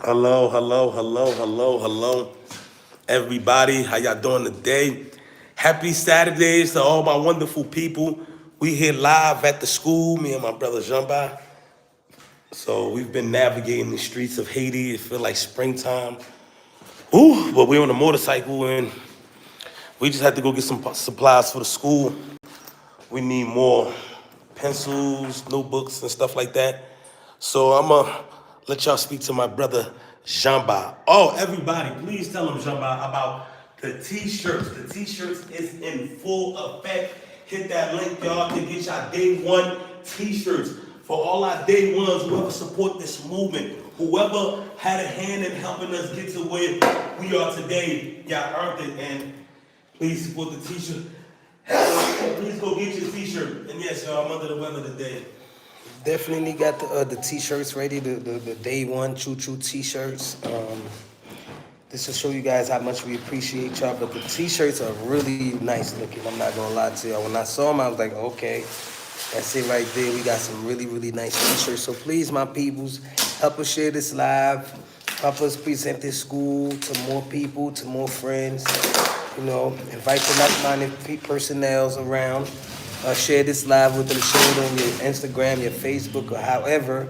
Hello, hello, hello, hello, hello, everybody. How y'all doing today? Happy Saturdays to all my wonderful people. We here live at the school, me and my brother Jamba. So we've been navigating the streets of Haiti. It feel like springtime. Ooh, but we're on a motorcycle and we just had to go get some supplies for the school. We need more pencils, notebooks, and stuff like that. So I'm gonna let y'all speak to my brother Jamba. Oh, everybody, please tell him Jamba about the t-shirts. The t-shirts is in full effect. Hit that link, y'all, to get y'all day one t-shirts. For all our day ones, whoever support this movement, whoever had a hand in helping us get to where we are today, y'all earned it. And please support the t-shirt. Please go get your t-shirt. And yes, y'all, I'm under the weather today. Definitely got the t-shirts ready, the day one choo-choo t-shirts. This will show you guys how much we appreciate y'all, but the t-shirts are really nice looking. I'm not gonna lie to y'all. When I saw them, I was like, okay, that's it right there. We got some really, really nice t-shirts. So please, my peoples, help us share this live. Help us present this school to more people, to more friends. You know, invite the like-minded personnels around. Share this live with them. Share it on your Instagram, your Facebook, or however.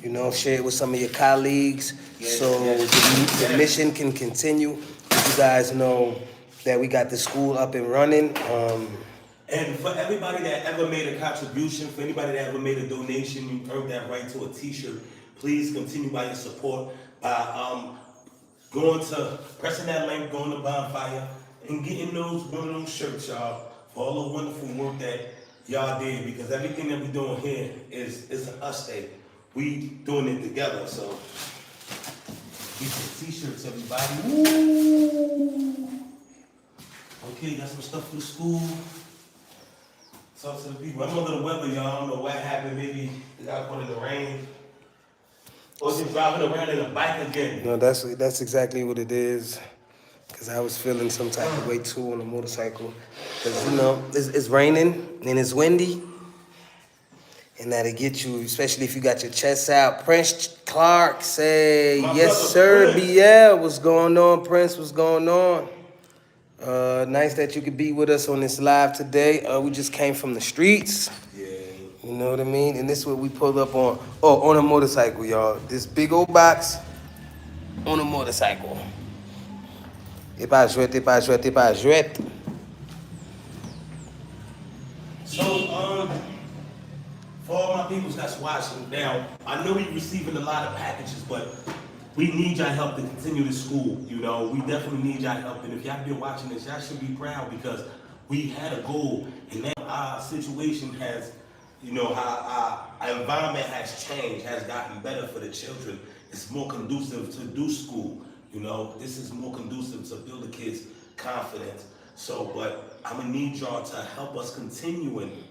You know, share it with some of your colleagues so the mission can continue. You guys know that we got the school up and running. And for everybody that ever made a contribution, for anybody that ever made a donation, you earned that right to a t-shirt. Please continue by your support by pressing that link, going to Bonfire, and getting one of those shirts, y'all, for all the wonderful work that y'all did, because everything that we doing here is an us day. We doing it together, so get your t-shirts, everybody. Woo! Okay, got some stuff for the school. Talk to the people. I'm under the weather, y'all. I don't know what happened. Maybe it got put in the rain. Or just driving around in a bike again. No, that's exactly what it is. Cause I was feeling some type of way too on the motorcycle. Cause you know it's raining and it's windy, and that'll get you, especially if you got your chest out. Prince Clark say, My yes brother sir, Prince. BL, what's going on, Prince? What's going on? Nice that you could be with us on this live today. We just came from the streets. Yeah. You know what I mean? And this is what we pulled up on. Oh, on a motorcycle, y'all. This big old box on a motorcycle. T'es pas jouet, t'es pas jouet, t'es pas jouet. So, for all my people that's watching now, I know we're receiving a lot of packages, but we need y'all help to continue the school. You know, we definitely need y'all help. And if y'all been watching this, y'all should be proud because we had a goal, and now our situation has, you know, our environment has changed, has gotten better for the children. It's more conducive to do school. You know, this is more conducive to build the kids' confidence. So, but I'm gonna need y'all to help us continuing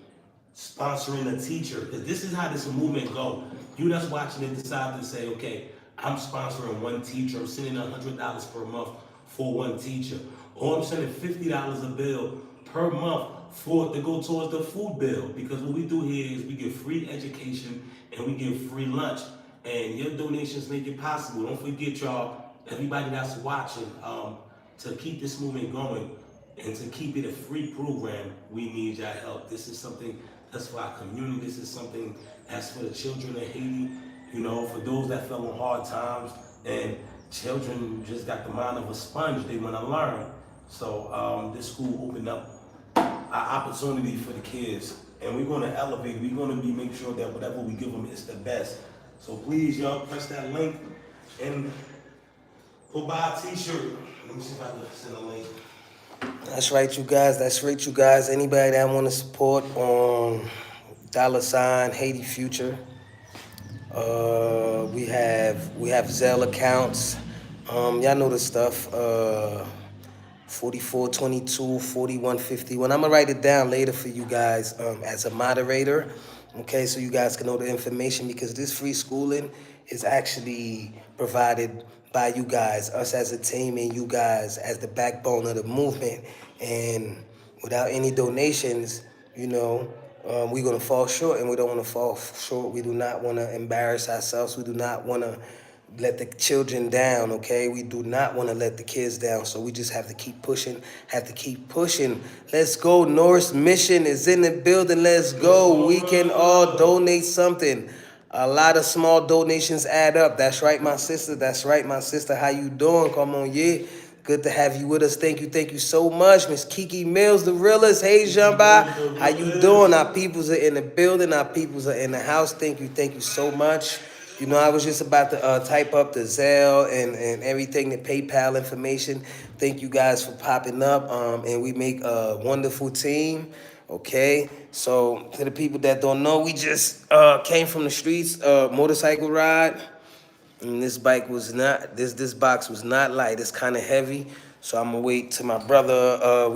sponsoring a teacher, because this is how this movement go. You that's watching it decide to say, okay, I'm sponsoring one teacher. I'm sending $100 per month for one teacher, or I'm sending $50 a bill per month to go towards the food bill. Because what we do here is we give free education and we give free lunch, and your donations make it possible. Don't forget, y'all, everybody that's watching, to keep this movement going and to keep it a free program, we need your help. This is something that's for our community. This is something that's for the children of Haiti, you know, for those that fell on hard times, and children just got the mind of a sponge. They want to learn. So this school opened up an opportunity for the kids, and we're going to elevate. We're going to make sure that whatever we give them is the best. So please, y'all, press that link and go buy a t-shirt. Let me see if I can send a link. That's right, you guys. That's right, you guys. Anybody that want to support $ Haiti Future. We have Zelle accounts. Y'all know the stuff. 4422 4151. I'm gonna write it down later for you guys as a moderator. Okay, so you guys can know the information, because this free schooling is actually provided by you guys, us as a team, and you guys as the backbone of the movement. And without any donations, you know, we're gonna fall short, and we don't want to fall short. We do not want to embarrass ourselves. We do not want to let the children down, okay? We do not want to let the kids down, so we just have to keep pushing, Let's go. Norris Mission is in the building. Let's go. We can all donate something. A lot of small donations add up. That's right, my sister. That's right, my sister. How you doing? Come on, yeah. Good to have you with us. Thank you so much. Miss Kiki Mills, the realest. Hey, Jamba. How you doing? Our peoples are in the building. Our peoples are in the house. Thank you so much. You know, I was just about to type up the Zelle and everything, the PayPal information. Thank you guys for popping up. And we make a wonderful team. Okay, so to the people that don't know, we just came from the streets, motorcycle ride. And this bike was not, this box was not light. It's kind of heavy. So I'm gonna wait till my brother,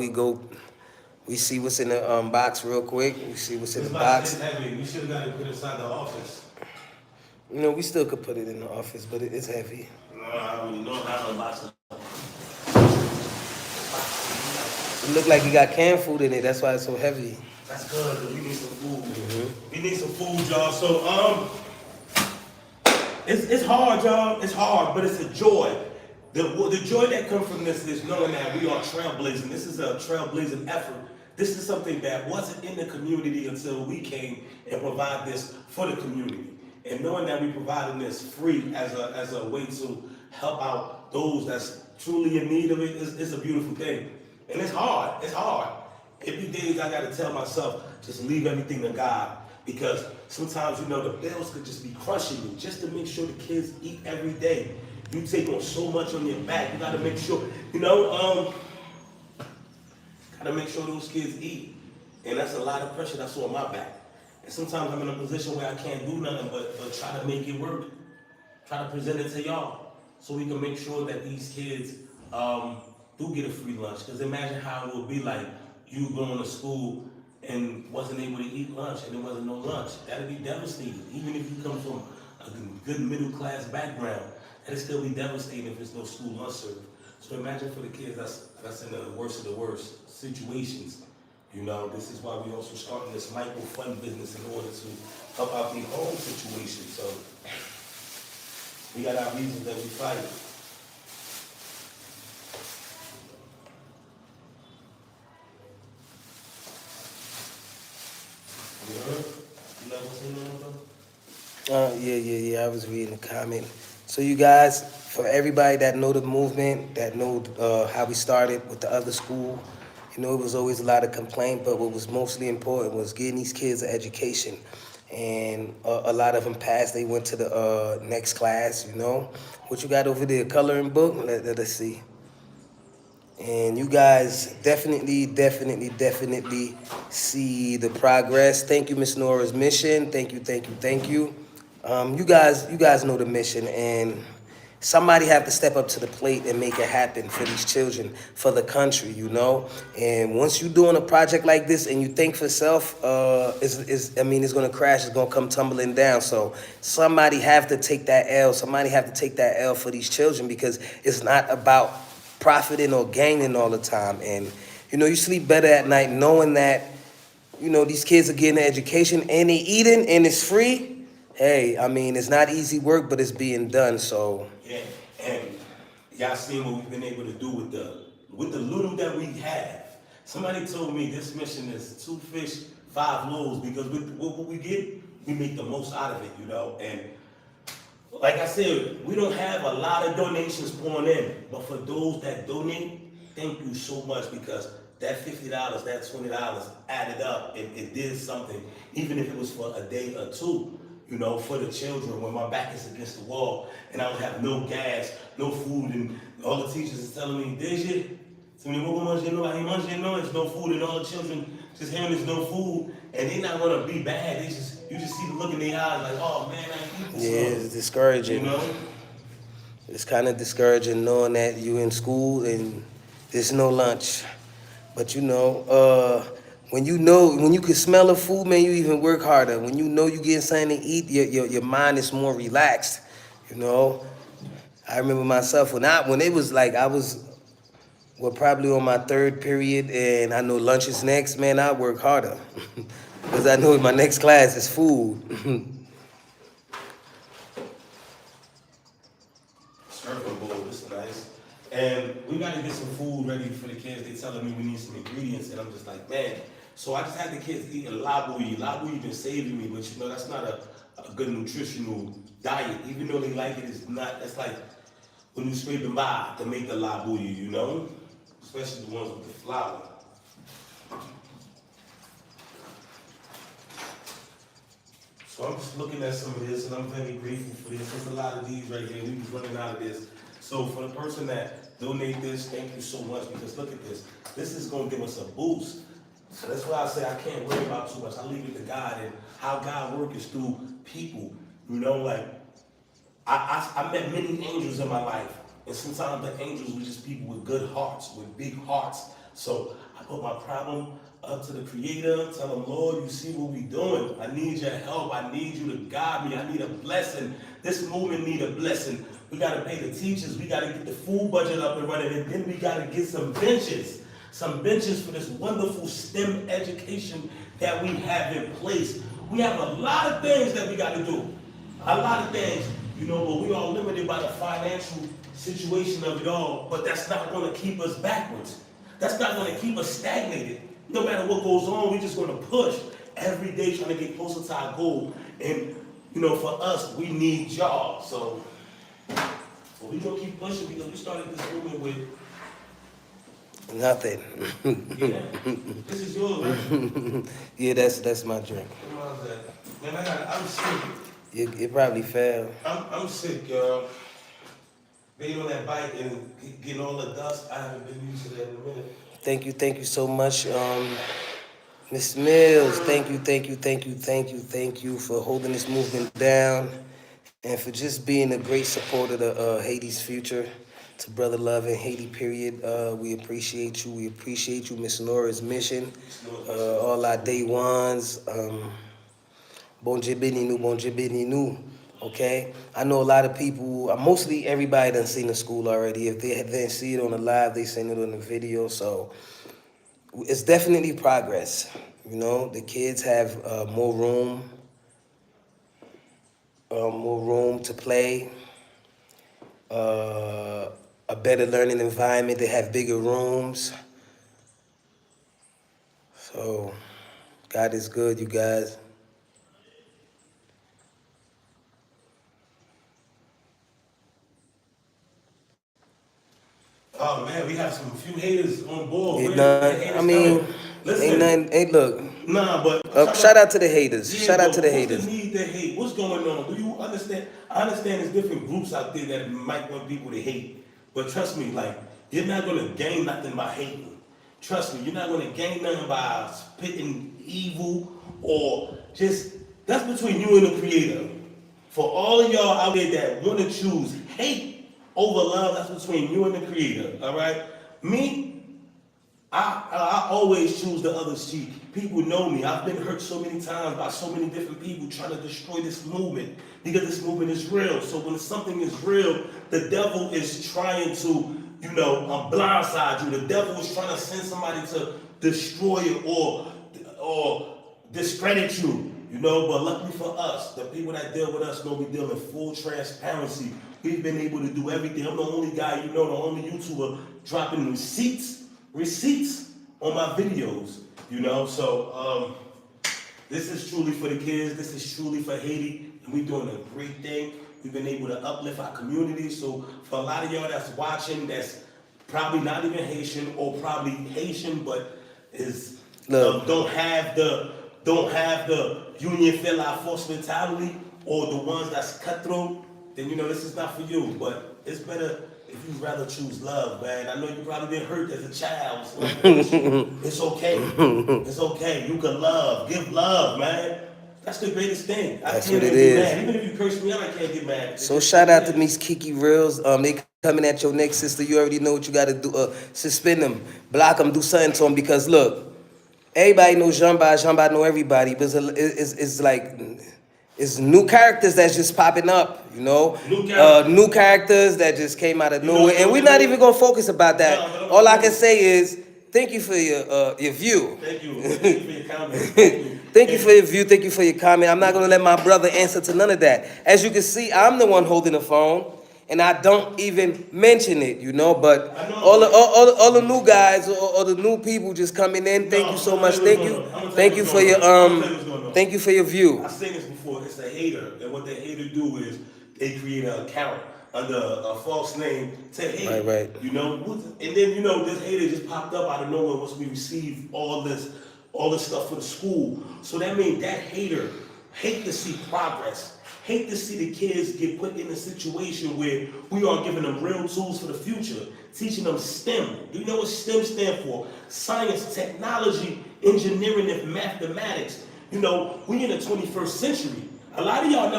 we see what's in the box real quick. We see what's in the box. This box is heavy. We should have got it put inside the office. You know, we still could put it in the office, but it's heavy. No, I don't really know how the box is. It look like you got canned food in it. That's why it's so heavy. That's good, 'cause we need some food. We need some food, y'all. So, it's hard, y'all. It's hard, but it's a joy. The joy that comes from this is knowing that we are trailblazing. This is a trailblazing effort. This is something that wasn't in the community until we came and provide this for the community. And knowing that we providing this free as a way to help out those that's truly in need of it is a beautiful thing. And it's hard. It's hard. Every day I gotta tell myself, just leave everything to God. Because sometimes, you know, the bills could just be crushing you. Just to make sure the kids eat every day. You take on so much on your back. You gotta make sure, gotta make sure those kids eat. And that's a lot of pressure that's on my back. And sometimes I'm in a position where I can't do nothing but try to make it work. Try to present it to y'all. So we can make sure that these kids do get a free lunch. Because imagine how it would be like you going to school and wasn't able to eat lunch and there wasn't no lunch. That'd be devastating. Even if you come from a good middle class background, that'd still be devastating if there's no school lunch served. So imagine for the kids that's in the worst of the worst situations. You know, this is why we also starting this micro fund business in order to help out the home situation. So we got our reasons that we fight. Yeah. I was reading the comment. So you guys, for everybody that know the movement, that know how we started with the other school, you know, it was always a lot of complaint, but what was mostly important was getting these kids an education. And a lot of them passed. They went to the next class, you know. What you got over there, coloring book? Let us see. And you guys definitely see the progress. Thank you, Miss Nora's mission. Thank you. You guys know the mission, and somebody have to step up to the plate and make it happen for these children, for the country, you know. And once you're doing a project like this and you think for self, it's gonna crash. It's gonna come tumbling down. So somebody have to take that L. Somebody have to take that L for these children, because it's not about profiting or gaining all the time. And you know, you sleep better at night knowing that, you know, these kids are getting an education and they eating and it's free. Hey, I mean, it's not easy work, but it's being done. So yeah, and y'all seen what we've been able to do with the little that we have. Somebody told me this mission is 2 fish, 5 loaves, because with what we get, we make the most out of it, you know. And like I said, we don't have a lot of donations pouring in, but for those that donate, thank you so much, because that $50, that $20 added up. It did something, even if it was for a day or two, you know, for the children when my back is against the wall and I don't have no gas, no food, and all the teachers is telling me, Deji, there's no food, and all the children just hearing there's no food, and they're not gonna be bad. You just see the look in their eyes like, oh man, I eat this. yeah, it's discouraging. You know? It's kind of discouraging knowing that you in school and there's no lunch. But you know, when you can smell the food, man, you even work harder. When you know you getting something to eat, your mind is more relaxed. You know, I remember myself when it was like I was, well, probably on my 3rd period, and I know lunch is next. Man, I work harder because I know my next class is food. It's nice. And we gotta get some food ready for the kids. They telling me we need some ingredients, and I'm just like, man. So I just had the kids eating labui. Labui been saving me, but you know that's not a good nutritional diet. Even though they like it, it's not. It's like when you scraping by to make the labui, you know, especially the ones with the flour. So I'm just looking at some of this, and I'm very grateful for this. There's a lot of these right here. We was running out of this. So for the person that donate this, thank you so much, because look at this. This is going to give us a boost. So that's why I say I can't worry about too much. I leave it to God, and how God works is through people. You know, like, I met many angels in my life, and sometimes the angels were just people with good hearts, with big hearts. So I put my problem up to the Creator, tell him, Lord, you see what we doing. I need your help. I need you to guide me. I need a blessing. This movement need a blessing. We got to pay the teachers. We got to get the food budget up and running, and then we got to get some benches for this wonderful STEM education that we have in place. We have a lot of things that we got to do. A lot of things, you know, but we are limited by the financial situation of it all, but that's not going to keep us backwards. That's not going to keep us stagnated. No matter what goes on, we're just going to push every day trying to get closer to our goal. And, you know, for us, we need y'all. So we're going to keep pushing, because we started this movement with Nothing. yeah. This is yours, right? Yeah, that's my drink. How's that? Man, I'm sick. It probably fell. I'm sick, y'all. Being on that bike and getting all the dust, I haven't been used to that in a minute. Thank you so much, Miss Mills. Thank you for holding this movement down, and for just being a great supporter of Haiti's future. To Brother Love and Haiti, period. We appreciate you. We appreciate you, Miss Nora's mission. All our day ones. Bon Dieu béni nous. Okay? I know a lot of people, mostly everybody done seen the school already. If they didn't see it on the live, they seen it on the video. So it's definitely progress. You know, the kids have more room to play. A better learning environment. They have bigger rooms. So God is good, you guys. Oh man, we have some few haters on board. Ain't nothing. Hey, look. Nah, but shout out to the haters. Yeah, shout out to the what's haters. The need to hate? What's going on? Do you understand? I understand there's different groups out there that might want people to hate, but trust me, like, you're not gonna gain nothing by hating. Trust me, you're not gonna gain nothing by spitting evil or just. That's between you and the Creator. For all of y'all out there that want to choose hate over love, that's between you and the Creator, all right? Me, I always choose the other's cheek. People know me. I've been hurt so many times by so many different people trying to destroy this movement, because this movement is real. So when something is real, the devil is trying to, you know, blindside you. The devil is trying to send somebody to destroy it or discredit you. You know, but luckily for us, the people that deal with us know we deal in full transparency. We've been able to do everything. I'm the only guy, you know, the only YouTuber dropping receipts on my videos, you know. So this is truly for the kids. This is truly for Haiti, and we're doing a great thing. We've been able to uplift our community. So for a lot of y'all that's watching, that's probably not even Haitian, or probably Haitian, but is don't have the union fill our force mentality, or the ones that's cutthroat, then you know this is not for you. But it's better if you'd rather choose love, man. I know you probably been hurt as a child. So it's okay. It's okay. You can love. Give love, man. That's the greatest thing. That's what it is. Mad. Even if you curse me out, I can't get mad. So shout out to Miss Kiki Reels. They coming at your neck, sister. You already know what you got to do. Suspend them, block them, do something to them. Because look, everybody knows Jamba know everybody. But it's like, it's new characters that's just popping up, you know? New characters that just came out of nowhere. And we're not even going to focus about that. All I can say is, thank you for your view. Thank you. Thank you for your comment. Thank you for your view. Thank you for your comment. I'm not going to let my brother answer to none of that. As you can see, I'm the one holding the phone. and I don't even mention it, you know. But I know, all the new guys or the new people just coming in. Thank you so much. Thank you for your thank you for your view. I said this before. It's a hater, and what the hater do is they create an account under a false name to hate. Right. You know, and then you know this hater just popped up out of nowhere once we received all this stuff for the school. So that means that hater hate to see progress. Hate to see the kids get put in a situation where we are giving them real tools for the future, teaching them STEM. Do you know what STEM stands for? Science, technology, engineering, and mathematics. You know, we in the 21st century. A lot of y'all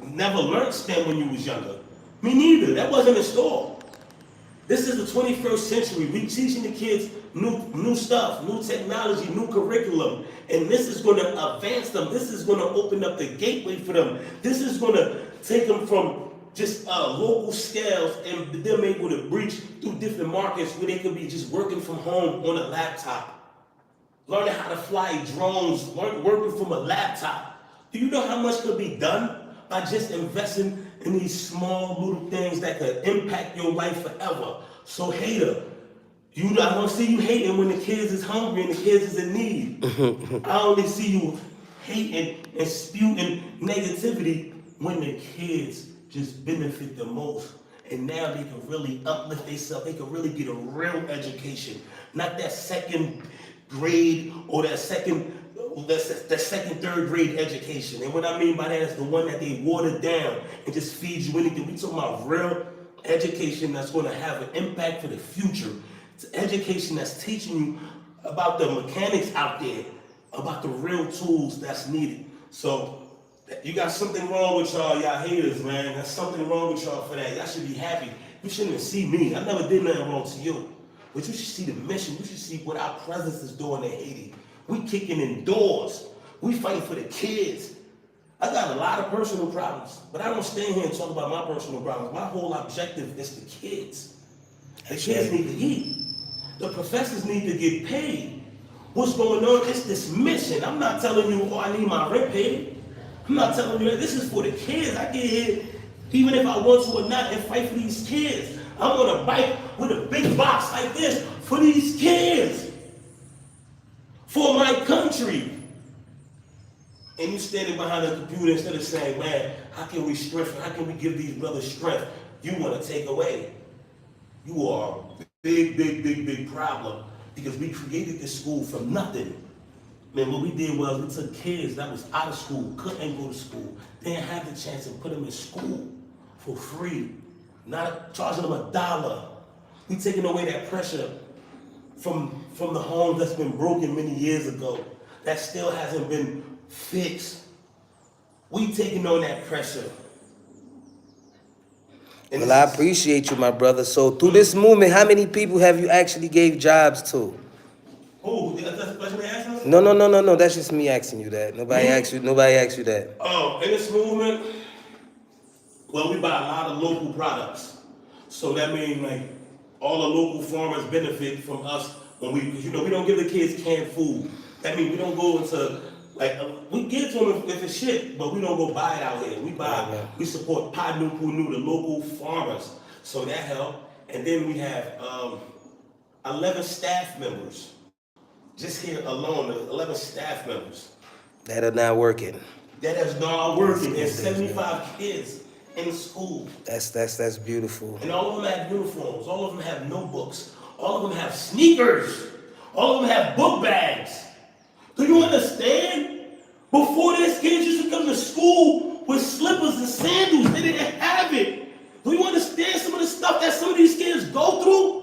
never learned STEM when you was younger. Me neither. That wasn't in store. This is the 21st century. We teaching the kids new stuff, new technology, new curriculum. And this is going to advance them. This is going to open up the gateway for them. This is going to take them from just local scales and them able to breach through different markets where they could be just working from home on a laptop. Learning how to fly drones, working from a laptop. Do you know how much could be done by just investing in these small little things that could impact your life forever? So hater, I don't see you hating when the kids is hungry and the kids is in need. I only see you hating and spewing negativity when the kids just benefit the most. And now they can really uplift themselves. They can really get a real education. Not that second grade or that second, third grade education. And what I mean by that is the one that they water down and just feed you anything. We talking about real education that's going to have an impact for the future. It's education that's teaching you about the mechanics out there, about the real tools that's needed. So you got something wrong with y'all haters, man. There's something wrong with y'all for that. Y'all should be happy. You shouldn't see me. I never did nothing wrong to you. But you should see the mission. You should see what our presence is doing in Haiti. We kicking in doors. We fighting for the kids. I got a lot of personal problems, but I don't stand here and talk about my personal problems. My whole objective is the kids. The kids need to eat. The professors need to get paid. What's going on? It's this mission. I'm not telling you, oh, I need my rent paid. I'm not telling you that. This is for the kids. I get here, even if I want to or not, and fight for these kids. I'm on a bike with a big box like this for these kids. For my country. And you standing behind a computer instead of saying, man, how can we strengthen? How can we give these brothers strength? You want to take away. You are a big problem because we created this school from nothing. Man, what we did was we took kids that was out of school, couldn't go to school, didn't have the chance to put them in school for free, not charging them $1. We taking away that pressure from the home that's been broken many years ago, that still hasn't been fixed. We taking on that pressure. And well, I appreciate you, my brother. So through this movement, how many people have you actually gave jobs to? Oh, that's the question they asked us? No. That's just me asking you that. Nobody asked you that. Oh, in this movement, well, we buy a lot of local products. So that means like all the local farmers benefit from us when we don't give the kids canned food. That means we don't go into we give to them if it's shit, but we don't go buy it out here. We support Panu Punu, the local farmers. So that helped. And then we have 11 staff members. Just here alone, 11 staff members. That are not working. That is not working. There's 75 kids in school. That's beautiful. And all of them have uniforms. All of them have notebooks. All of them have sneakers. All of them have book bags. Do you understand? Before this, kids used to come to school with slippers and sandals. They didn't have it. Do you understand some of the stuff that some of these kids go through?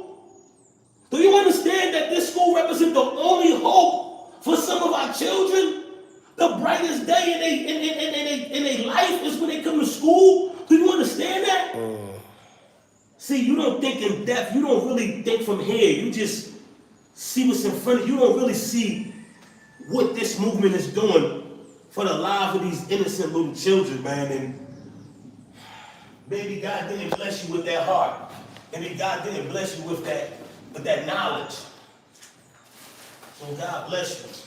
Do you understand that this school represents the only hope for some of our children? The brightest day in their life is when they come to school. Do you understand that? See, you don't think in depth. You don't really think from here. You just see what's in front of you. You don't really see what this movement is doing for the lives of these innocent little children, man. And maybe God didn't bless you with that heart. Maybe God didn't bless you with that knowledge. So God bless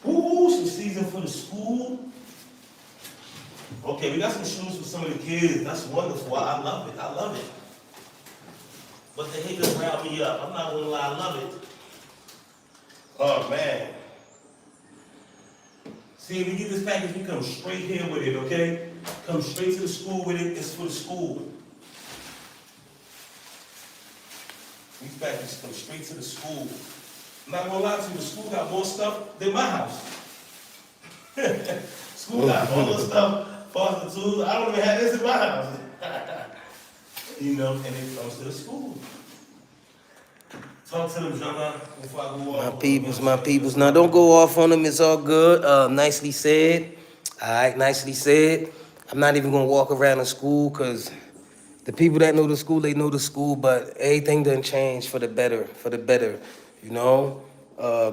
you. Ooh, some season for the school. Okay, we got some shoes for some of the kids. That's wonderful. I love it. I love it. But the haters rile me up. I'm not gonna lie, I love it. Oh man. See, we get this package, we come straight here with it, okay? Come straight to the school with it. It's for the school. These packages come straight to the school. I'm not gonna lie to you, the school got more stuff than my house. School got all the stuff, far as the tools. I don't even have this in my house. You know, and it comes to the school. Talk to them, Jean, before I go off. My peoples. Now, don't go off on them. It's all good. Nicely said. All right, nicely said. I'm not even going to walk around the school because the people that know the school, they know the school, but everything done changed for the better, you know?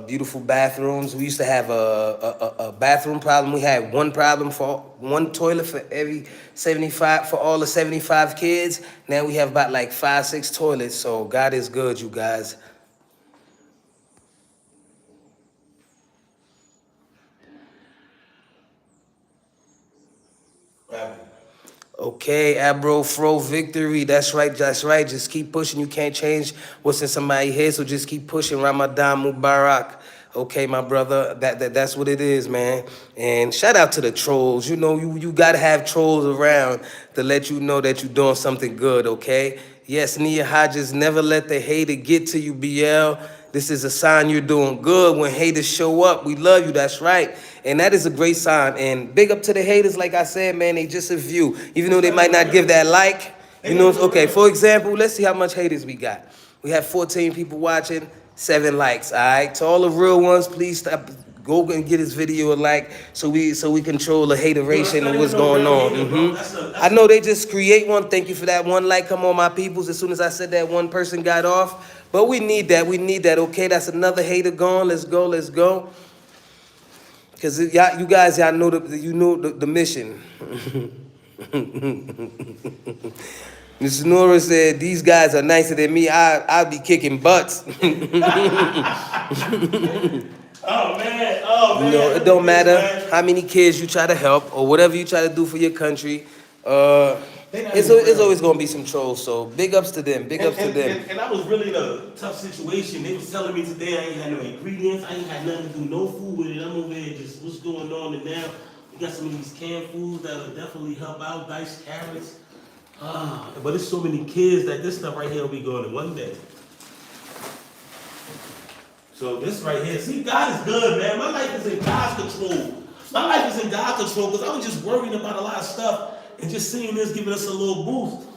Beautiful bathrooms. We used to have a bathroom problem. We had one problem for one toilet for every 75, for all the 75 kids. Now we have about like 5, 6 toilets. So God is good, you guys. Okay, Abro Fro victory. That's right, that's right. Just keep pushing. You can't change what's in somebody's head, so just keep pushing. Ramadan Mubarak. Okay, my brother. That's what it is, man. And shout out to the trolls. You know, you gotta have trolls around to let you know that you're doing something good, okay? Yes, Nia Hodges, never let the hater get to you, BL. This is a sign you're doing good when haters show up. We love you, that's right. And that is a great sign. And big up to the haters, like I said, man, they just a view. Even though they might not give that like, you know, okay, for example, let's see how much haters we got. We have 14 people watching, 7 likes, all right? To all the real ones, please stop, go and get this video a like so we control the hateration and what's going on. I know they just create one. Thank you for that one like. Come on, my peoples. As soon as I said that, one person got off. But we need that. We need that. Okay, that's another hater gone. Let's go. Let's go. Because you guys, y'all know the mission. Miss Nora said, these guys are nicer than me. I'll be kicking butts. Oh, man. Oh, man. You know, it don't matter how many kids you try to help or whatever you try to do for your country. It's always going to be some trolls, so big ups to them, big ups to them. And I was really in a tough situation. They was telling me today I ain't had no ingredients, I ain't had nothing to do, no food with it. I'm over here just, what's going on? And now we got some of these canned foods that will definitely help out, diced carrots. But there's so many kids that this stuff right here will be going in one day. So this right here, see, God is good, man. My life is in God's control. My life is in God's control because I was just worried about a lot of stuff. And just seeing this giving us a little boost.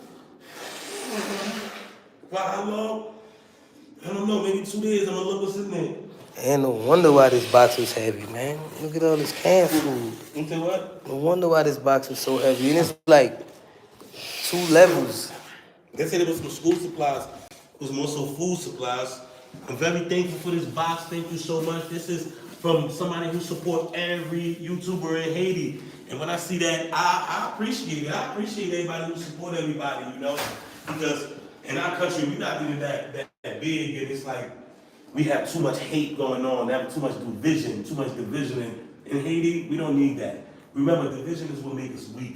For how long? I don't know, maybe 2 days. I'm gonna look what's in there. And no wonder why this box is heavy, man. Look at all this canned food. You say what? No wonder why this box is so heavy. And it's like 2 levels. They said it was some school supplies. It was more so food supplies. I'm very thankful for this box. Thank you so much. This is from somebody who supports every YouTuber in Haiti. And when I see that, I appreciate it. I appreciate everybody who support everybody, you know? Because in our country, we're not even that big, and it's like we have too much hate going on, we have too much division. In Haiti, we don't need that. Remember, division is what makes us weak.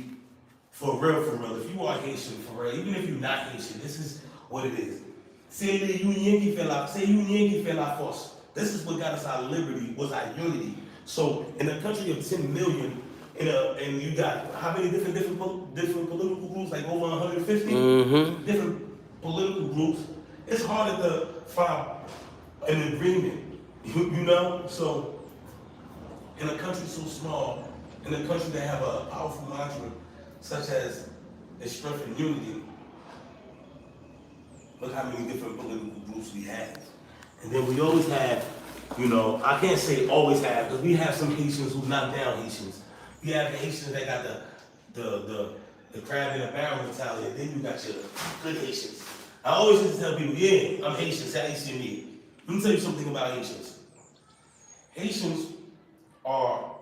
For real, for real. If you are Haitian, for real, even if you're not Haitian, this is what it is. C'est l'union qui fait la force. This is what got us our liberty, was our unity. So in a country of 10 million, and you got how many different political groups, like over 150 different political groups, it's harder to find an agreement, you know? So in a country so small, in a country that have a powerful mantra, such as the strength and unity, look how many different political groups we have. And then we always have, you know, I can't say always have, because we have some Haitians who knock down Haitians. You have the Haitians that got the crab in a barrel mentality, and then you got your good Haitians. I always used to tell people, yeah, I'm Haitian, say Haitian me. Let me tell you something about Haitians. Haitians are,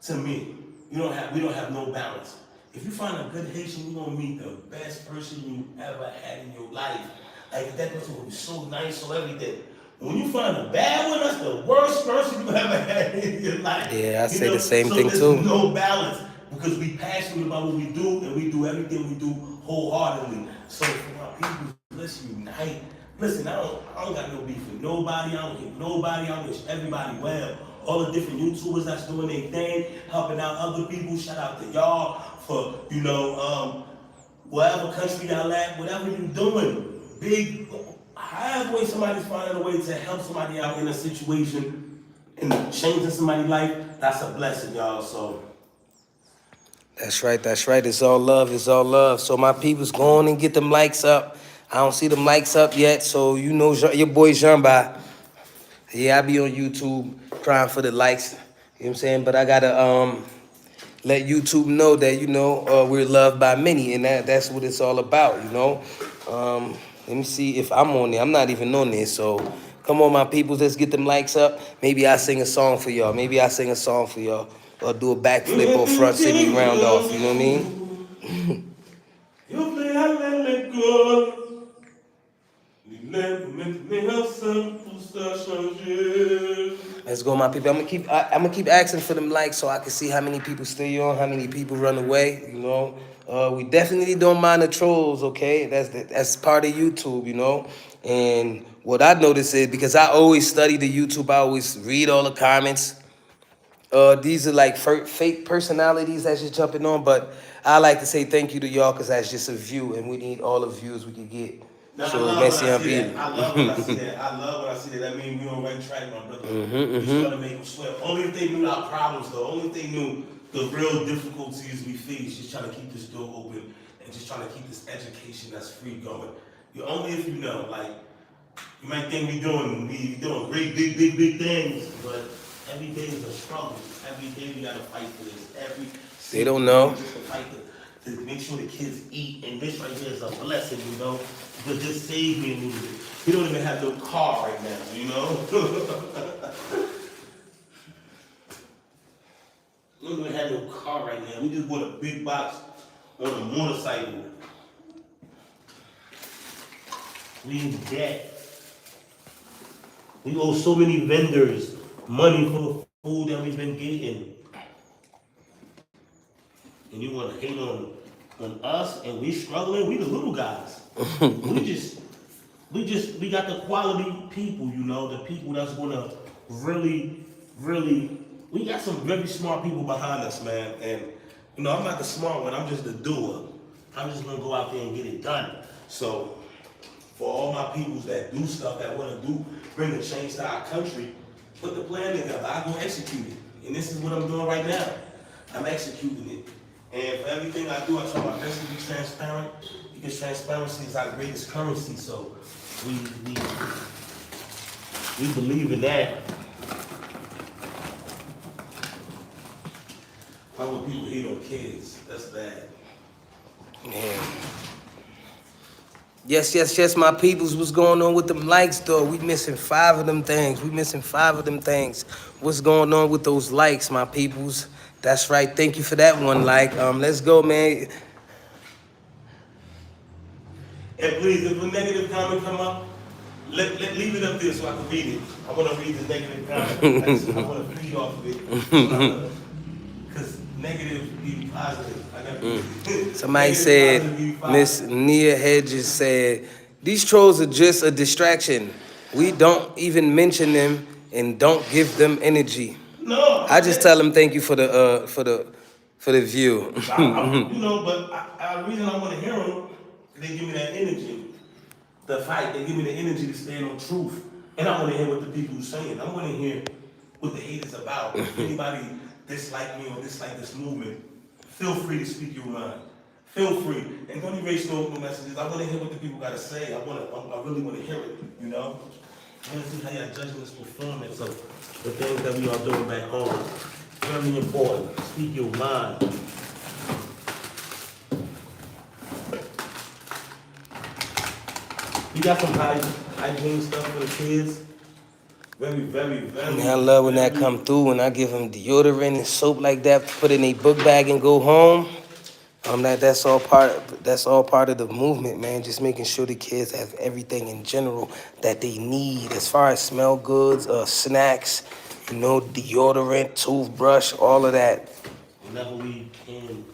to me, we don't have no balance. If you find a good Haitian, you're gonna meet the best person you ever had in your life. Like that person will be so nice, so everything. When you find a bad one, that's the worst person you ever had in your life. Yeah, I say the same thing too. There's no balance. because we passionate about what we do, and we do everything we do wholeheartedly. So for my people, let's unite. Listen, I don't got no beef with nobody. I don't hate nobody. I wish everybody well. All the different YouTubers that's doing their thing, helping out other people. Shout out to y'all for, whatever country y'all at, whatever you doing. Big, however way somebody's finding a way to help somebody out in a situation and changing somebody's life, that's a blessing, y'all. So. That's right, that's right. It's all love, it's all love. So my people's go on and get them likes up. I don't see them likes up yet, so you know your boy Jean-Ba. Yeah, I be on YouTube crying for the likes. You know what I'm saying? But I gotta let YouTube know that, we're loved by many, and that's what it's all about, Let me see if I'm on there. I'm not even on there, so come on, my peoples, let's get them likes up. Maybe I sing a song for y'all. Or do a backflip or front city round off, you know what I mean? You play I let go. Let's go, my people. I'm gonna keep asking for them likes so I can see how many people stay on, how many people run away. We definitely don't mind the trolls, okay? That's part of YouTube, And what I notice is because I always study the YouTube, I always read all the comments. These are like fake personalities that's just jumping on, but I like to say thank you to y'all because that's just a view, and we need all the views we can get. Now, So I love when I see that. That means we on the right track, my brother. We just gotta make them sweat. Only if they knew our problems, though. Only if they knew the real difficulties we face. Just trying to keep this door open and just trying to keep this education that's free going. Only if you know, like, you might think we doing great, big things, but every day is a struggle. Every day we gotta fight for this. They don't know. Just to fight to make sure the kids eat, and this right here is a blessing, because this saved me a little bit. We don't even have no car right now, We don't even have no car right now. We just bought a big box on a motorcycle. We in debt. We owe so many vendors money for the food that we've been getting. And you want to hate on us, and we struggling. We the little guys. we got the quality people, the people that's gonna really. We got some very smart people behind us, man. And I'm not the smart one. I'm just the doer. I'm just gonna go out there and get it done. So for all my peoples that do stuff, that want to bring a change to our country, put the plan together. I go execute it, and this is what I'm doing right now. I'm executing it. And for everything I do, I try my best to be transparent, because transparency is our greatest currency. So we believe in that. How would people hate on kids? That's bad. Yeah. Yes, my peoples. What's going on with them likes, though? We missing 5 of them things. What's going on with those likes, my peoples? That's right. Thank you for that one like. Let's go, man. And please, if a negative comment come up, leave it up there so I can read it. I want to read the negative comment. I want to feed off of it. Because negative be positive. Somebody said, Miss Nia Hedges said, these trolls are just a distraction. We don't even mention them and don't give them energy. No, I just tell them thank you for the view. But the reason I want to hear them, they give me that energy, the fight. They give me the energy to stand on truth, and I want to hear what the people are saying. I want to hear what the hate is about. If anybody dislike me or dislike this movement, feel free to speak your mind. Feel free, and don't erase no messages. I want to hear what the people got to say. I really want to hear it. I want to see how y'all judging this performance of the things that we are doing back home. Very important. Speak your mind. We got some hygiene stuff for the kids. Very. Man, I love when that come through, when I give them deodorant and soap like that, put in a book bag and go home. That's all part of the movement, man. Just making sure the kids have everything in general that they need as far as smell goods, snacks, deodorant, toothbrush, all of that. whenever we can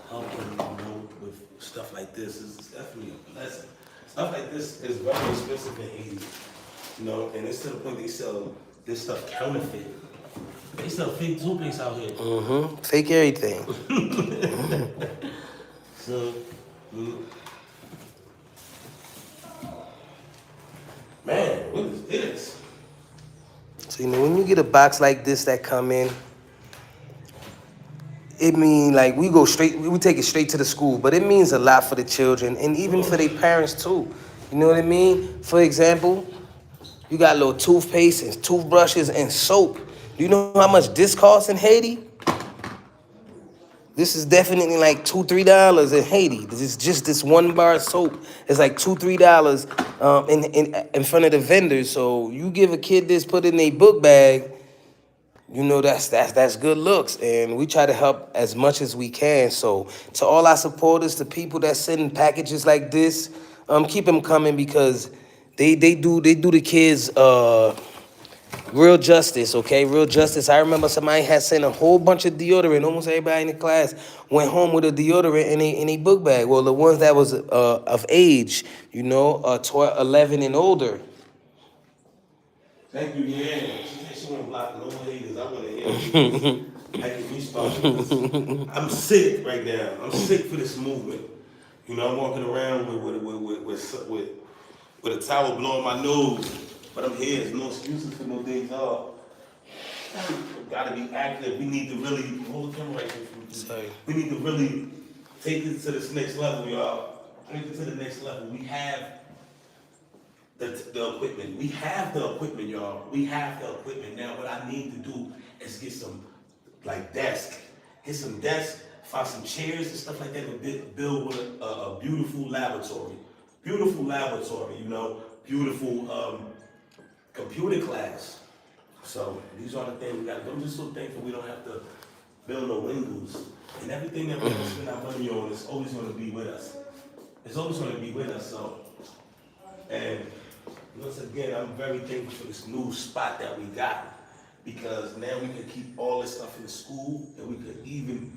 help them, you know, with stuff like this, is definitely a blessing. Stuff like this is very expensive in Haiti, you know, and it's to the point they sell this stuff counterfeit. They sell fake toothpaste out here. Mm-hmm. Fake everything. So, man, what is this? So, you know, when you get a box like this that come in, it mean like we take it straight to the school, but it means a lot for the children and even for their parents too. You know what I mean? For example, you got little toothpaste and toothbrushes and soap. Do you know how much this costs in Haiti? This is definitely like $2-3 in Haiti. This is just this one bar of soap. It's like $2-3 in front of the vendors. So you give a kid this, put it in a book bag. You know, that's good looks, and we try to help as much as we can. So to all our supporters, to people that send packages like this, keep them coming because they do the kids real justice, okay? Real justice. I remember somebody had sent a whole bunch of deodorant. Almost everybody in the class went home with a deodorant in a book bag. Well, the ones that was of age, you know, 12, 11 and older. Thank you, yeah. She said she want to block no haters. I want to hear I can respond. I'm sick right now. I'm sick for this movement. You know, I'm walking around with a towel blowing my nose, but I'm here. There's no excuses for no days off. Gotta be active. We need to really hold the camera right here. Sorry. We need to really take this to this next level, y'all. Take it to the next level. We have the equipment. We have the equipment, y'all. We have the equipment. Now, what I need to do is get some, like, desk. Get some desks, find some chairs and stuff like that, and build with a beautiful laboratory. Beautiful laboratory, you know. Beautiful computer class. So, these are the things we got to do. I'm just so thankful we don't have to build no windows. And everything that we're going to spend our money on is always going to be with us. It's always going to be with us, so. And once again, I'm very thankful for this new spot that we got, because now we can keep all this stuff in the school, and we could even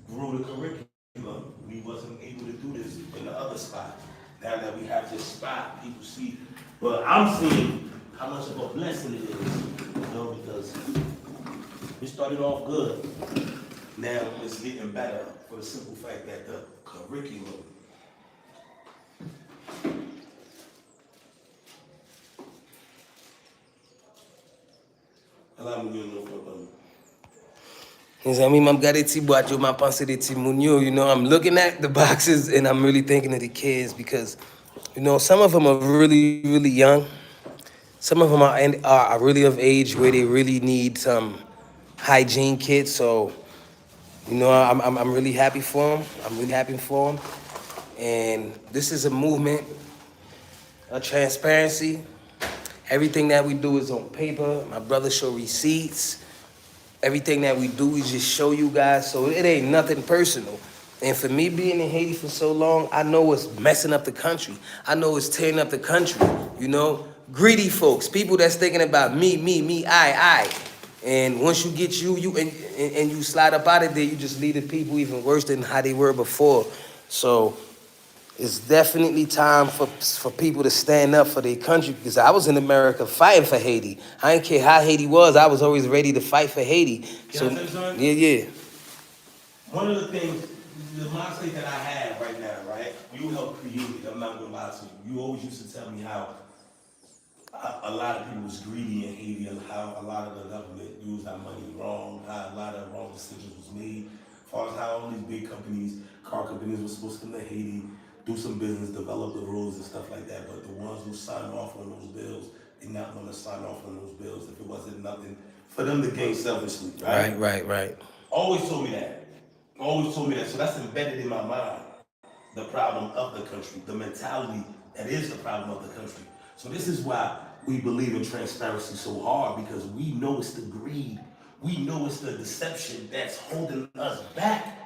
grow the curriculum. We wasn't able to do this in the other spot. Now that we have this spot, people see. But I'm seeing how much of a blessing it is, you know, because we started off good. Now it's getting better for the simple fact that the curriculum. You know, I'm looking at the boxes and I'm really thinking of the kids because, you know, some of them are really, really young. Some of them are really of age where they really need some hygiene kits. So, you know, I'm really happy for them. I'm really happy for them. And this is a movement of transparency. Everything that we do is on paper. My brother show receipts. Everything that we do, we just show you guys. So it ain't nothing personal. And for me being in Haiti for so long, I know it's messing up the country. I know it's tearing up the country. You know, greedy folks, people that's thinking about me, I. And once you get and you slide up out of there, you just leave the people even worse than how they were before. So it's definitely time for people to stand up for their country, because I was in America fighting for Haiti. I didn't care how Haiti was. I was always ready to fight for Haiti. So, yeah. One of the things, the mindset that I have right now, right? You helped create it. I'm not gonna lie to you. You always used to tell me how a lot of people was greedy in Haiti, and how a lot of the government used our money wrong, how a lot of wrong decisions was made, as far as how all these big companies, car companies, were supposed to come to Haiti, do some business, develop the rules and stuff like that. But the ones who signed off on those bills did not want to sign off on those bills if it wasn't nothing for them to gain selfishly, right? Right. Always told me that. Always told me that. So that's embedded in my mind. The problem of the country, the mentality that is the problem of the country. So this is why we believe in transparency so hard, because we know it's the greed. We know it's the deception that's holding us back.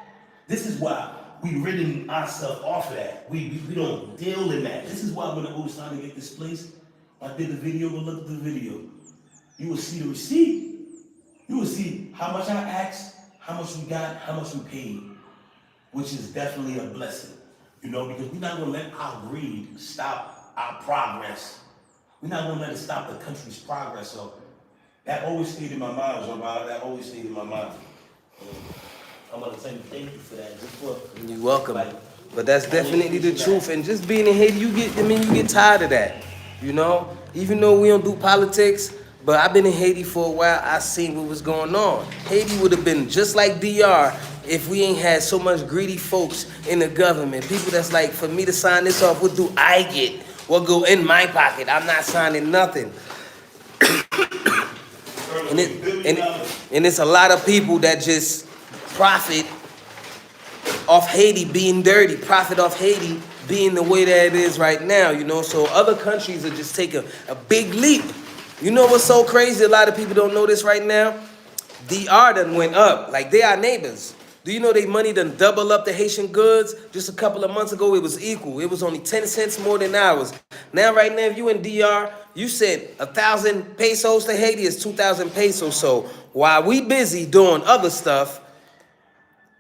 This is why we ridding ourselves off of that. We don't deal in that. This is why when I was trying to get this place, I did the video, go look at the video. You will see the receipt. You will see how much I asked, how much we got, how much we paid, which is definitely a blessing. You know, because we're not gonna let our greed stop our progress. We're not gonna let it stop the country's progress. So that always stayed in my mind, Jean-Marc. That always stayed in my mind. I'm gonna tell you thank you for that. Just for You're welcome. like, But that's definitely the truth. And just being in Haiti, you get tired of that. You know? Even though we don't do politics, but I've been in Haiti for a while, I seen what was going on. Haiti would have been just like DR if we ain't had so much greedy folks in the government. People that's like, for me to sign this off, what do I get? What go in my pocket? I'm not signing nothing. And it's a lot of people that just profit off Haiti being dirty, profit off Haiti being the way that it is right now, you know. So other countries are just taking a big leap. You know what's so crazy? A lot of people don't know this right now. DR done went up. Like, they are neighbors. Do you know they money done double up the Haitian goods? Just a couple of months ago, it was equal. It was only 10 cents more than ours. Now, right now, if you in DR, you send 1,000 pesos to Haiti, it's 2,000 pesos. So while we busy doing other stuff,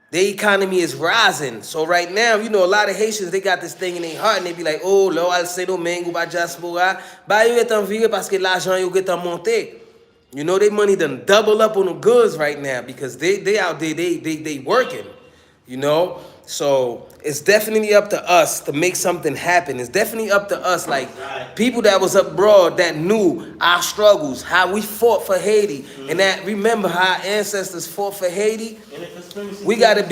the economy is rising. So right now, you know, a lot of Haitians, they got this thing in their heart and they be like, oh, là, al se domingo ba diaspora, ba yo etan vire parce que l'argent yo getan monte. You know, they money done double up on the goods right now because they out there, they working, you know? So it's definitely up to us to make something happen. It's definitely up to us, like people that was abroad that knew our struggles, how we fought for Haiti, and that remember how our ancestors fought for Haiti. We gotta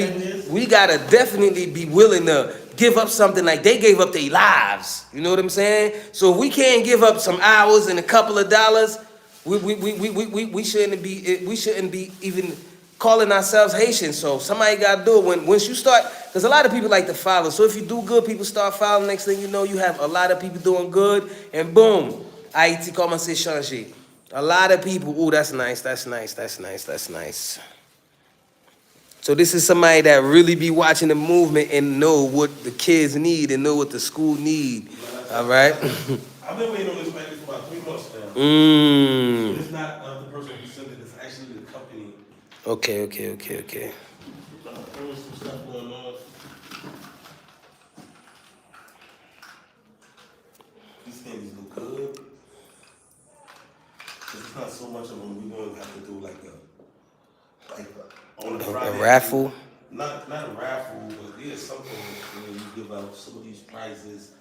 definitely be willing to give up something like they gave up their lives. You know what I'm saying? So if we can't give up some hours and a couple of dollars, we shouldn't be even calling ourselves Haitians. So somebody gotta do it. Once you start, because a lot of people like to follow. So if you do good, people start following. Next thing you know, you have a lot of people doing good, and boom, HAITI commence à changer. A lot of people. Oh, that's nice. That's nice. That's nice. That's nice. So this is somebody that really be watching the movement and know what the kids need and know what the school need. All right. I've been waiting on this package for about 3 months now. It's not the person who sent it, it's actually the company. Okay. There's some stuff going on. These things look good. It's not so much of them. We're going to have to do like on a Friday. A raffle? Not a raffle, but there's something where you give out some of these prizes.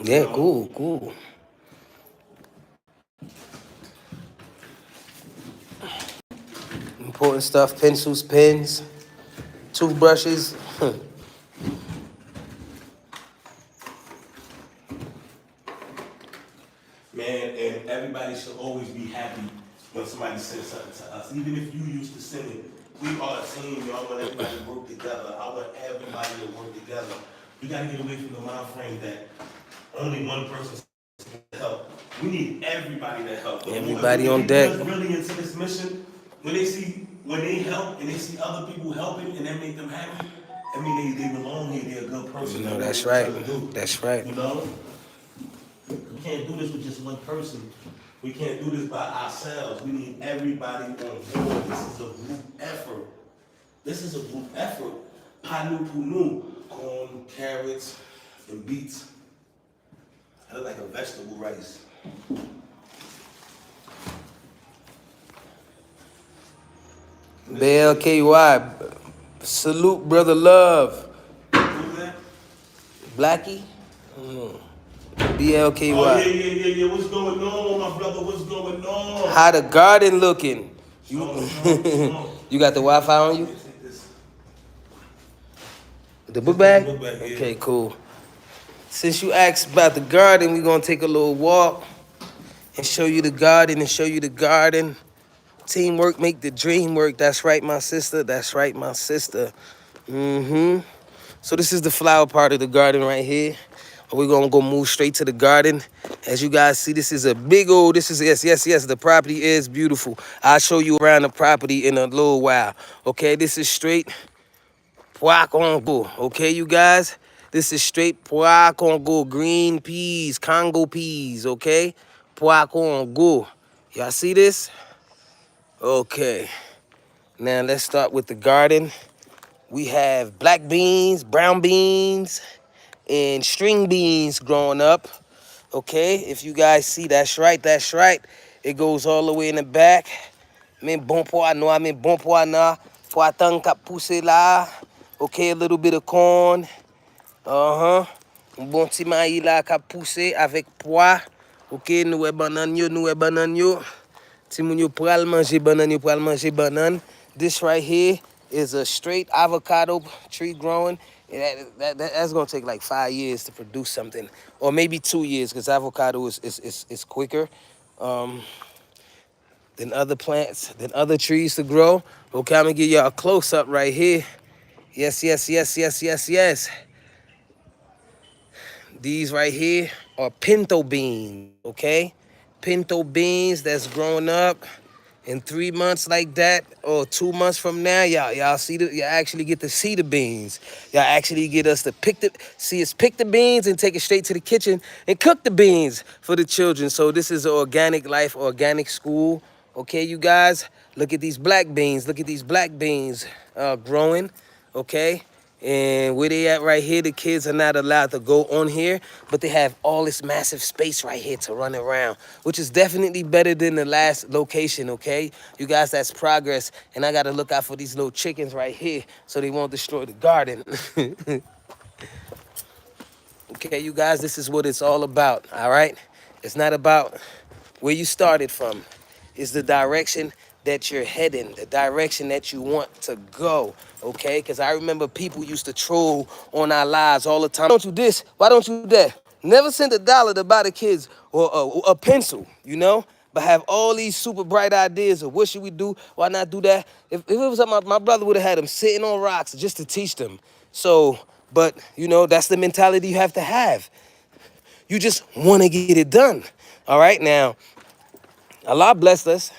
Yeah, cool. Important stuff, pencils, pens, toothbrushes. Man, and everybody should always be happy when somebody sends something to us. Even if you used to send it, we are a team, y'all. I want everybody to work together. I want everybody to work together. We gotta get away from the mind frame that only one person can help. We need everybody to help. Everybody on deck. If really into this mission, when they help and they see other people helping and that make them happy, I mean they belong here, they're a good person. No, that's right. That's right. You know? We can't do this with just one person. We can't do this by ourselves. We need everybody on board. This is a group effort. This is a group effort. Panu punu, corn, carrots, and beets. I look like a vegetable rice. BLKY, salute, brother love. Who's that? Blackie? BLKY. Oh, yeah. What's going on, my brother? What's going on? How the garden looking? You, Show. you got the Wi-Fi on you? The book bag? The book bag, yeah. Okay, cool. Since you asked about the garden, we're going to take a little walk and show you the garden Teamwork make the dream work. That's right, my sister. That's right, my sister. So this is the flower part of the garden right here. We're going to go move straight to the garden. As you guys see, this is a big old, yes, the property is beautiful. I'll show you around the property in a little while. Okay, this is straight Poakongo. Okay, you guys? This is straight Poakongo. Green peas, Congo peas, okay? Poakongo. Y'all see this? Okay. Now let's start with the garden. We have black beans, brown beans, and string beans growing up. Okay, if you guys see, that's right, that's right. It goes all the way in the back. Men bon pois noir, men bon pois na. Poitan kap pousse là. Okay, a little bit of corn. Uh-huh. Un bon ti maïs là kap pousse avec pois. Okay, nou e banan yo, nou e banan yo. Ti moun yo pral manger banan, yo pral manger banan. This right here is a straight avocado tree growing. That's gonna take like 5 years to produce something, or maybe 2 years, because avocado is quicker than other plants, than other trees to grow. Okay, I'm gonna give y'all a close up right here. Yes, yes, yes, yes, yes, yes. These right here are pinto beans. Okay, pinto beans that's growing up. In 3 months like that, or 2 months from now, y'all see you actually get to see the beans. Y'all actually get us to pick the beans and take it straight to the kitchen and cook the beans for the children. So this is an organic life, organic school. Okay, you guys, look at these black beans. Look at these black beans growing. Okay. And where they at right here, the kids are not allowed to go on here, but they have all this massive space right here to run around, which is definitely better than the last location, okay? You guys, that's progress. And I got to look out for these little chickens right here so they won't destroy the garden. Okay, you guys, this is what it's all about, all right? It's not about where you started from. It's the direction that you're heading, the direction that you want to go, okay? Because I remember people used to troll on our lives all the time. Why don't you this? Why don't you that? Never send $1 to buy the kids or a pencil, you know? But have all these super bright ideas of what should we do? Why not do that? If it was up, my brother would have had them sitting on rocks just to teach them. So, but, you know, that's the mentality you have to have. You just want to get it done, all right? Now, Allah blessed us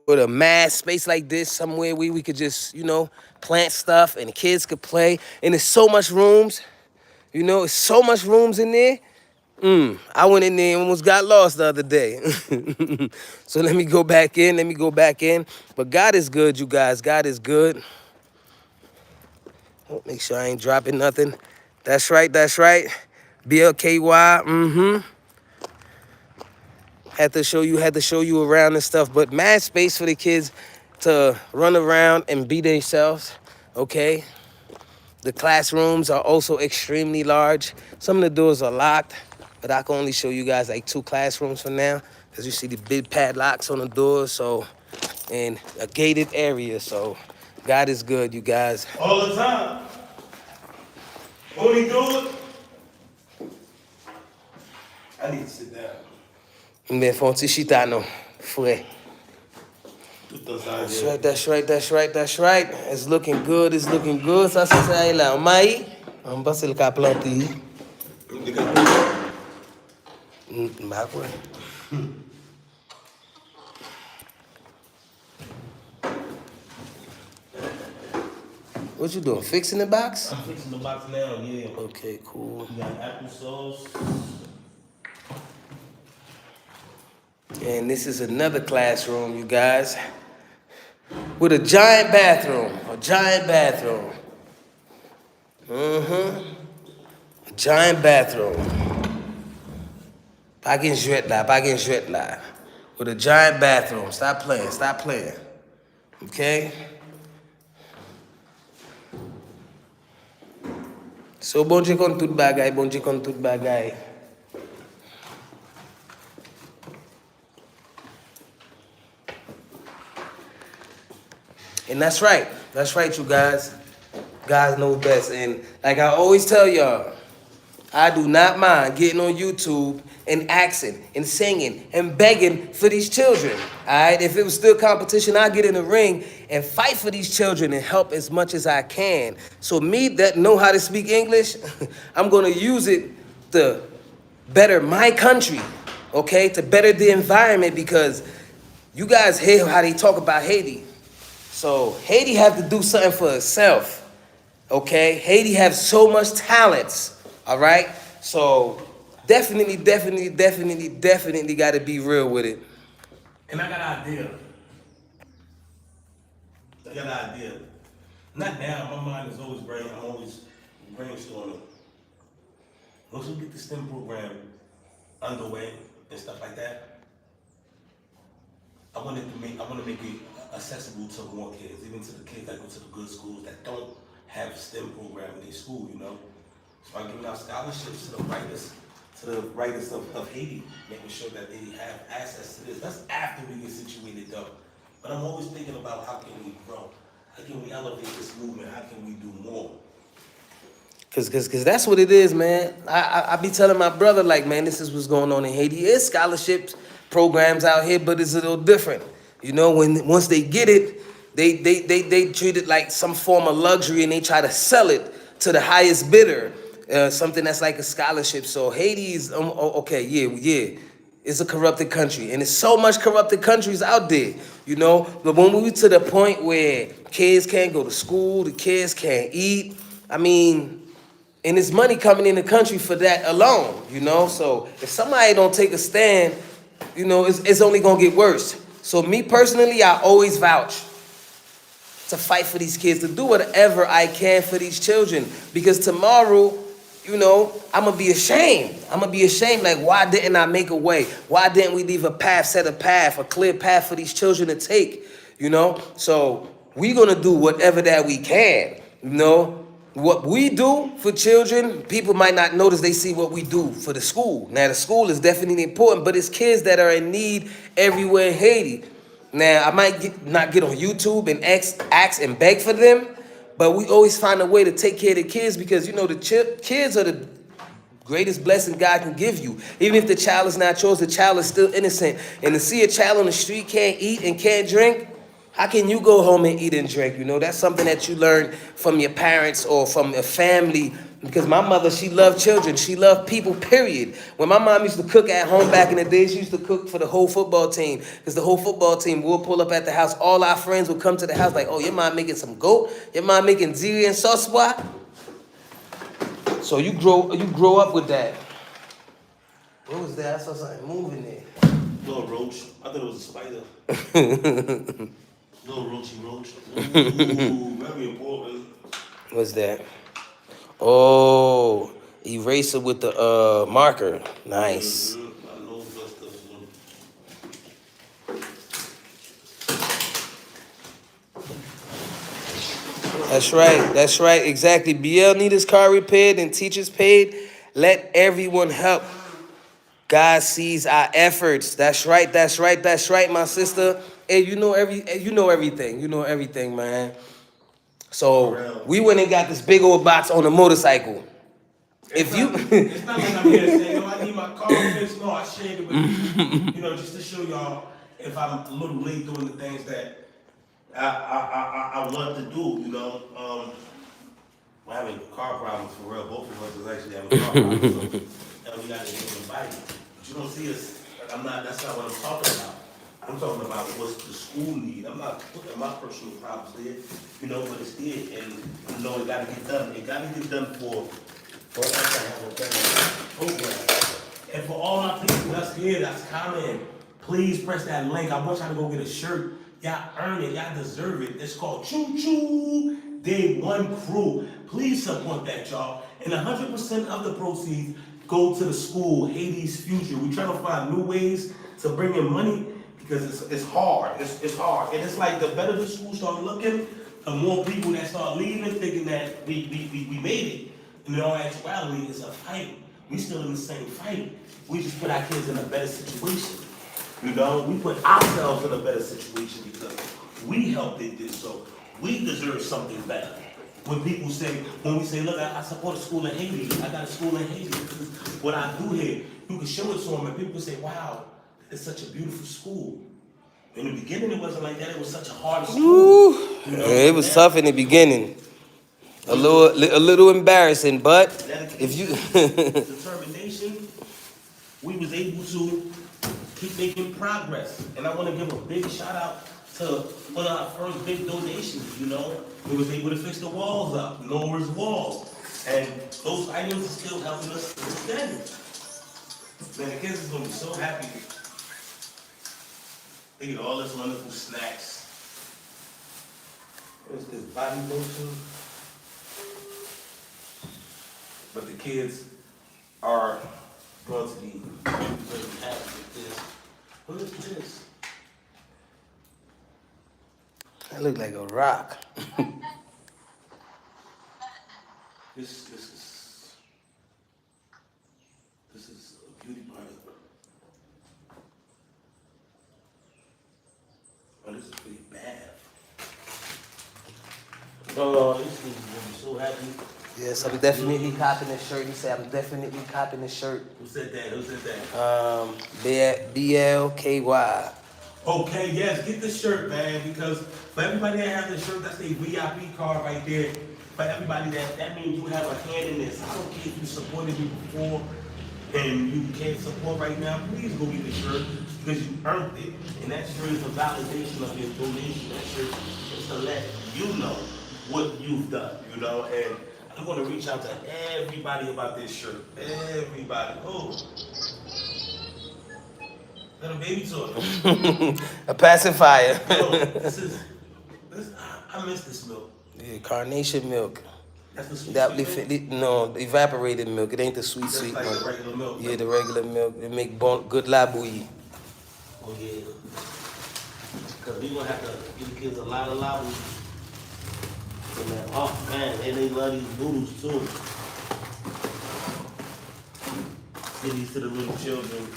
with a mass space like this, somewhere where we could just, you know, plant stuff and the kids could play. And there's so much rooms, you know, it's so much rooms in there. I went in there and almost got lost the other day. So let me go back in, But God is good, you guys. God is good. Oh, make sure I ain't dropping nothing. That's right, that's right. BLKY, Had to show you around and stuff, but mad space for the kids to run around and be themselves, okay? The classrooms are also extremely large. Some of the doors are locked, but I can only show you guys like 2 classrooms for now, because you see the big padlocks on the doors, so, and a gated area, so God is good, you guys. All the time. Only do it. I need to sit down. Mais font petit chitano, frais. That's right, that's right, that's right, that's right. It's looking good, it's looking good. Ça, c'est ça, là. Maï, on passe le cas planté. Backward. What you doing? Fixing the box? I'm fixing the box now, yeah. Okay, cool. We got applesauce. And this is another classroom, you guys, with a giant bathroom. A giant bathroom. A giant bathroom. Pas qu'une jouette là. With a giant bathroom. Stop playing. Okay? So bon Dieu kon tout bagay, And that's right, you guys. God knows best. And like I always tell y'all, I do not mind getting on YouTube and asking and singing and begging for these children. All right, if it was still competition, I'd get in the ring and fight for these children and help as much as I can. So me that know how to speak English, I'm gonna use it to better my country, okay? To better the environment, because you guys hear how they talk about Haiti. So Haiti have to do something for itself, okay? Haiti have so much talents, all right? So definitely got to be real with it. And I got an idea. I got an idea. Not now, my mind is always I'm always brainstorming. Once we get the STEM program underway and stuff like that, I want to make it accessible to more kids, even to the kids that go to the good schools that don't have a STEM program in their school, you know? So I'm giving out scholarships to the writers of Haiti, making sure that they have access to this. That's after we get situated though. But I'm always thinking about how can we grow? How can we elevate this movement? How can we do more? Cause that's what it is, man. I be telling my brother, like, man, this is what's going on in Haiti. It's scholarships programs out here, but it's a little different. You know, once they get it, they treat it like some form of luxury and they try to sell it to the highest bidder. Something that's like a scholarship. So Haiti is okay, yeah. It's a corrupted country, and there's so much corrupted countries out there, you know. But when we to the point where kids can't go to school, the kids can't eat, I mean, and there's money coming in the country for that alone, you know. So if somebody don't take a stand, you know, it's only gonna get worse. So me personally, I always vouch to fight for these kids, to do whatever I can for these children, because tomorrow, you know, I'm gonna be ashamed. Like, why didn't I make a way? Why didn't we leave a clear path for these children to take? You know, so we're gonna do whatever that we can. You know, what we do for children, people might not notice. They see what we do for the school. Now, the school is definitely important, but it's kids that are in need everywhere in Haiti. Now, I might not get on YouTube and ask and beg for them, but we always find a way to take care of the kids, because, you know, the kids are the greatest blessing God can give you. Even if the child is not yours, the child is still innocent. And to see a child on the street can't eat and can't drink, how can you go home and eat and drink? You know, that's something that you learn from your parents or from your family. Because my mother, she loved children. She loved people, period. When my mom used to cook at home back in the day, she used to cook for the whole football team. Because the whole football team will pull up at the house. All our friends would come to the house like, oh, your mom making some goat? Your mom making ziri and sauce, what? So you grow up with that. What was that? I saw something moving there. Little roach. I thought it was a spider. Little roach. Ooh, very important. What's that? Oh, eraser with the marker. Nice. I know That's right, exactly. BL need his car repaired and teachers paid. Let everyone help. God sees our efforts. That's right, my sister. Hey, you know everything, man. So we went and got this big old box on a motorcycle. It's not like I'm here to say, I need my car fixed. No, I shared it with you, you know, just to show y'all if I'm a little late doing the things that I want to do, you know. We're having car problems for real. Both of us is actually having car problems. So we got to get invited. But you don't see us. That's not what I'm talking about. I'm talking about what's the school need. I'm not putting my personal problems there, you know, but it's there. And you know, it got to get done. It got to get done for us to have a better program. And for all our people that's here, that's commenting, please press that link. I want y'all to go get a shirt. Y'all earn it. Y'all deserve it. It's called Choo Choo Day One Crew. Please support that, y'all. And 100% of the proceeds go to the school, Haiti's future. We're trying to find new ways to bring in money because it's hard. It's hard. And it's like the better the school start looking, the more people that start leaving thinking that we made it. And in all actuality, it's a fight. We still in the same fight. We just put our kids in a better situation. You know, we put ourselves in a better situation because we helped it do so. We deserve something better. When we say, look, I support a school in Haiti. I got a school in Haiti. This is what I do here. You can show it to them and people can say, wow, it's such a beautiful school. In the beginning, it wasn't like that. It was such a hard school. You know? It was tough in the beginning. A little embarrassing, but if you determination, we was able to keep making progress. And I want to give a big shout out to one of our first big donations, you know. We was able to fix the walls up, Noah's walls. And those items are still helping us extend. Man, the kids is gonna be so happy. They get all this wonderful snacks. What's this, body lotion? But the kids are going to be very happy with this. What is this? That look like a rock. This is a beauty product. Oh, this is pretty bad. Oh, this is so happy. Yes, I'm definitely copping this shirt. He said, I'm definitely copping this shirt. Who said that? Who said that? BLKY. Okay, yes, get this shirt, man, because for everybody that has this shirt, that's their VIP card right there. For everybody that means you have a hand in this. I don't care if you supported me before and you can't support right now, please go get the shirt because you earned it. And that shirt is a validation of your donation. That shirt is to let you know what you've done, you know, and I'm gonna reach out to everybody about this shirt. Everybody. Oh. Let a baby talk. A pacifier. Yo, I miss this milk. Yeah, carnation milk. That's the sweet, That sweet milk? no, evaporated milk. It ain't the sweet, That's sweet like milk. the regular milk. Yeah, the regular milk. It make good labouille. Oh yeah. Cause we gonna have to give the kids a lot of lobby. And that, oh man, and they love these noodles too. Give these to the little children.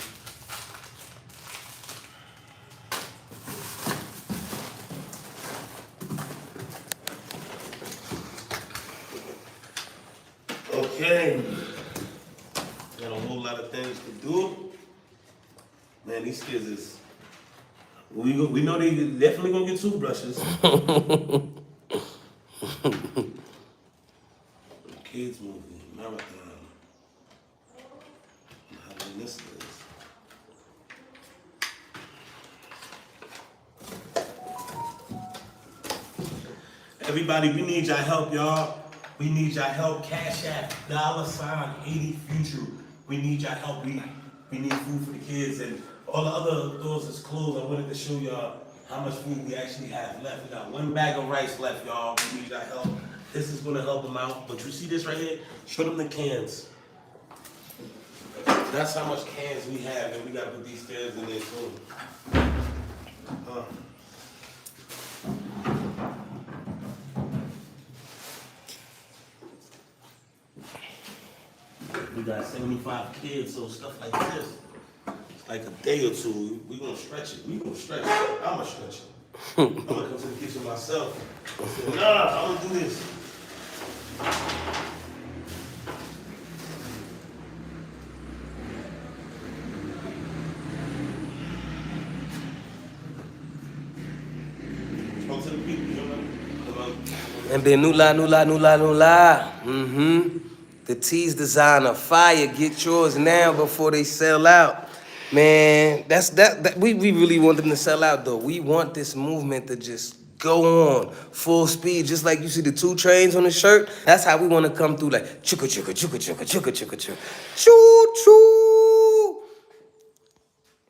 Okay. Got a whole lot of things to do. Man, these kids is. We know they definitely gonna get toothbrushes. Kids movie, marathon. How long this is. Everybody, we need y'all help, y'all. We need y'all help. Cash App, $HAITI Future. We need y'all help. We need food for the kids, and all the other doors is closed. I wanted to show y'all how much food we actually have left. We got 1 bag of rice left, y'all. We need y'all help. This is gonna help them out. But you see this right here? Show them the cans. That's how much cans we have, and we gotta put these cans in there too. We got 75 kids, so stuff like this, it's like a day or two. We gonna stretch it. We gonna stretch it. I'm gonna stretch it. I'm gonna come to the kitchen myself. I say, nah, I'm gonna do this. Come to the people, you know? Come on. And then nula. The tees designer, fire. Get yours now before they sell out. Man, that's that we really want them to sell out though. We want this movement to just go on full speed, just like you see the 2 trains on the shirt. That's how we want to come through, like chugga chugga chugga chugga chugga chugga chugga, choo choo.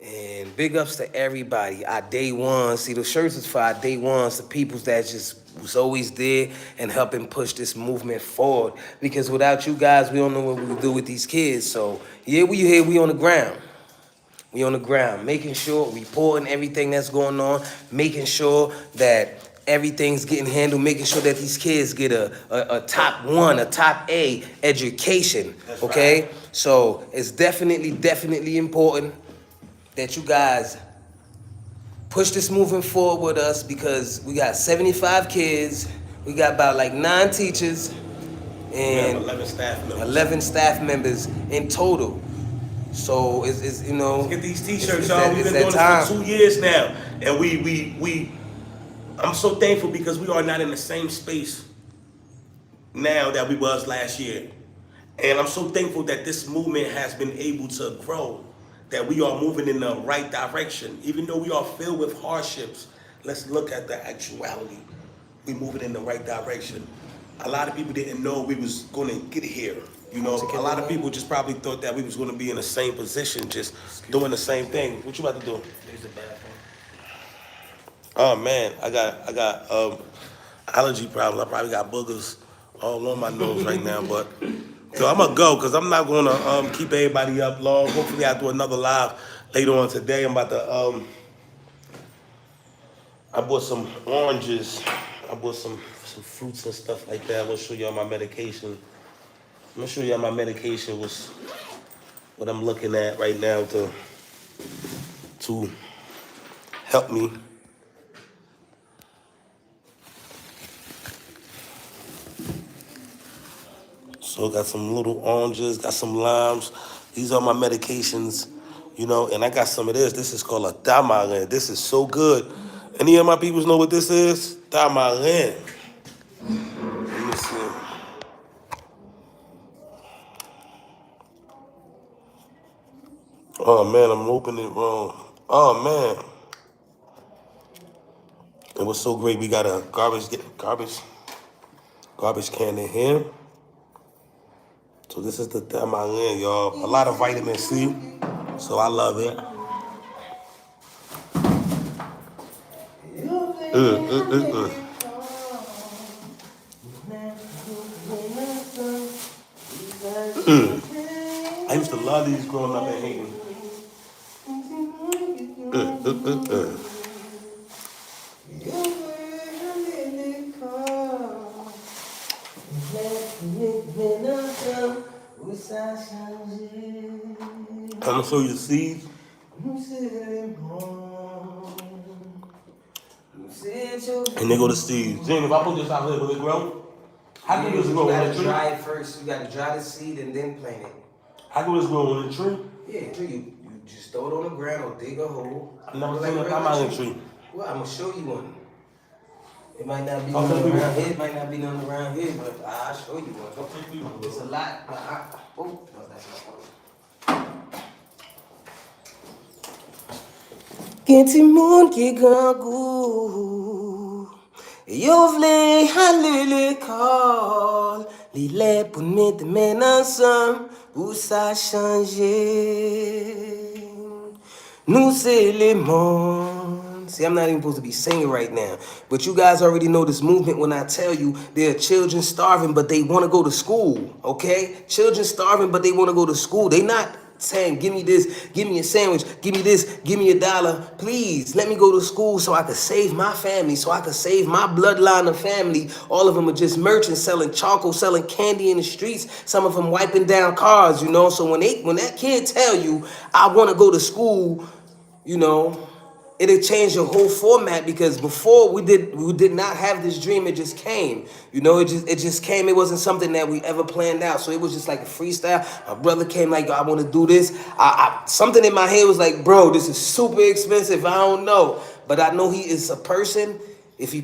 And big ups to everybody. Our day ones. See, the shirts is for our day ones, the peoples that just was always there and helping push this movement forward. Because without you guys, we don't know what we would do with these kids. So yeah, we here, we on the ground. We on the ground, making sure, reporting everything that's going on, making sure that everything's getting handled, making sure that these kids get a top 1, a top A education, That's okay? right. So it's definitely important that you guys push this moving forward with us because we got 75 kids, we got about like 9 teachers, and 11 staff members. 11 staff members in total. So it's you know. Let's get these t-shirts, it's y'all. that- We've it's been doing that this for time. 2 years now. And we I'm so thankful because we are not in the same space now that we was last year. And I'm so thankful that this movement has been able to grow, that we are moving in the right direction. Even though we are filled with hardships, let's look at the actuality. We're moving in the right direction. A lot of people didn't know we was gonna get here. You know, a lot of people just probably thought that we was gonna be in the same position, just doing the same thing. What you about to do? Oh man, I allergy problem. I probably got boogers all on my nose right now, but so I'm gonna go because I'm not gonna keep everybody up long. Hopefully, I do another live later on today. I'm about to I bought some oranges. I bought some fruits and stuff like that. I'm gonna show y'all my medication. I'm gonna show y'all my medication was what I'm looking at right now to help me. So got some little oranges, got some limes. These are my medications, you know, and I got some of this. This is called a tamarin. This is so good. Any of my people know what this is? Tamarin. Let me see. Oh man, I'm opening it wrong. Oh man. It was so great. We got a garbage can in here. So this is the tamarin, y'all. A lot of vitamin C. So I love it. I used to love these growing up in Haiti. I'm gonna show you the seeds. And they go to seeds. Jane, if I put this out here, will it grow? How can this grow on a tree? You gotta dry it first. You gotta dry the seed and then plant it. How can this grow on a tree? Yeah, tree. You just throw it on the ground or dig a hole. I've never seen a tamarin tree. Well, I'm gonna show you one. It might not be none around here. It might not be none around here, but I'll show you one. It's a lot, but no, that's not one. Kinti moun ki gangou, yo vle halele kol, li le pou mette men ansam, pou sa chanje. Nou se le monde. See, I'm not even supposed to be singing right now, but you guys already know this movement when I tell you there are children starving, but they want to go to school, okay? Children starving, but they want to go to school. They not saying, give me this, give me a sandwich, give me this, give me $1. Please, let me go to school so I can save my family, so I can save my bloodline of family. All of them are just merchants selling charcoal, selling candy in the streets. Some of them wiping down cars, you know? So when that kid tell you, I want to go to school, you know, it'll change your whole format, because before we did not have this dream. It just came, you know. It just came. It wasn't something that we ever planned out. So it was just like a freestyle. My brother came like, I want to do this. Something in my head was like, bro, this is super expensive. I don't know, but I know he is a person. If he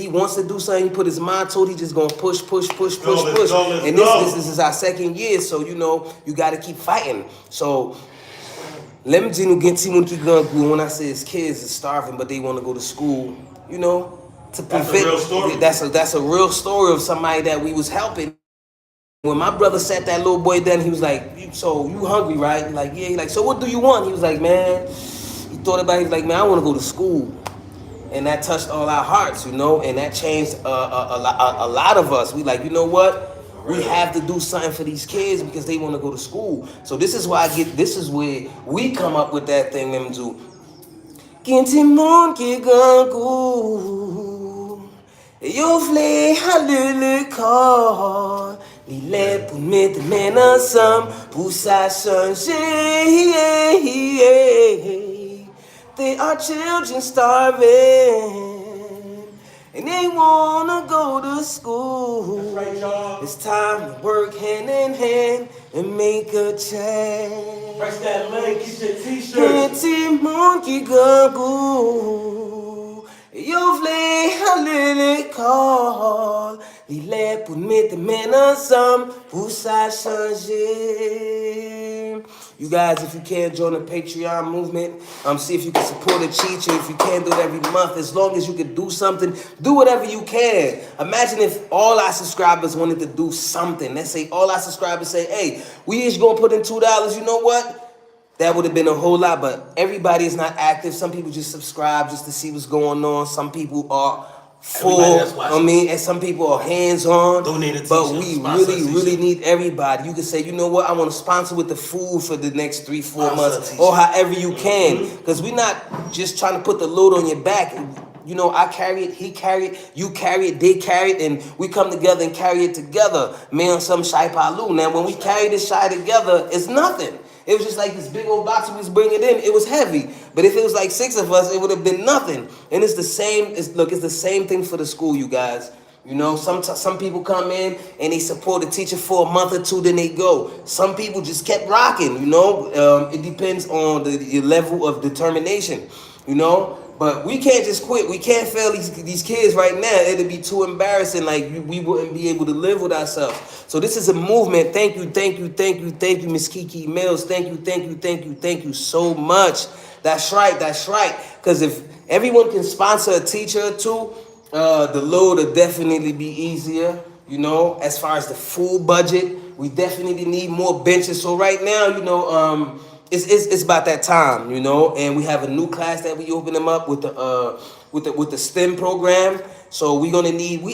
wants to do something, he put his mind to it. He just gonna push. And this is our second year, so you know you got to keep fighting. So. Let me tell you, when I say his kids are starving, but they want to go to school, you know, to prevent. That's a real story. That's a real story of somebody that we was helping. When my brother sat that little boy down, he was like, "So you hungry, right?" Like, yeah. He like, "So what do you want?" He was like, "Man," he thought about it. He was like, "Man, I want to go to school," and that touched all our hearts, you know, and that changed a lot of us. We like, you know what? We have to do something for these kids because they want to go to school. So this is why this is where we come up with that thing, them do. Kinti moun ki gangou, yo vle halele kol, li le pou mette men ansam, pou sa chanje. They are children starving. And they wanna go to school. Right, y'all. It's time to work hand in hand and make a change. Press that link, get your t-shirts. Kinti moun ki gangou, yo vle halele kol, li le pou mette men ansam, pou sa chanje. You guys, if you can, join the Patreon movement. See if you can support a teacher. If you can, do it every month. As long as you can do something, do whatever you can. Imagine if all our subscribers wanted to do something. Let's say all our subscribers say, hey, we each gonna put in $2. You know what? That would have been a whole lot, but everybody is not active. Some people just subscribe just to see what's going on. Some people are Everybody that's watching. and some people are hands-on, Donate a but t-shirt, we sponsor a really t-shirt. need everybody. You can say, you know what, I want to sponsor with the food for the next 3-4 Sponsor a months, t-shirt. or however you can, because we're not just trying to put the load on your back. You know, I carry it, he carry it, you carry it, they carry it, and we come together and carry it together. Man, some Shai Palu. Now, when we carry this Shai together, it's nothing. It was just like this big old box we was bringing in. It was heavy. But if it was like 6 of us, it would have been nothing. And it's the same, it's the same thing for the school, you guys. You know, some people come in and they support the teacher for a month or two, then they go. Some people just kept rocking, you know. It depends on your level of determination, you know. But we can't just quit. We can't fail these kids right now. It'd be too embarrassing. Like, we wouldn't be able to live with ourselves. So this is a movement. Thank you, Miss Kiki Mills. Thank you so much. That's right. Because if everyone can sponsor a teacher or two, the load will definitely be easier. You know, as far as the food budget, we definitely need more benches. So right now, you know, it's about that time, you know, and we have a new class that we open them up with the STEM program. So we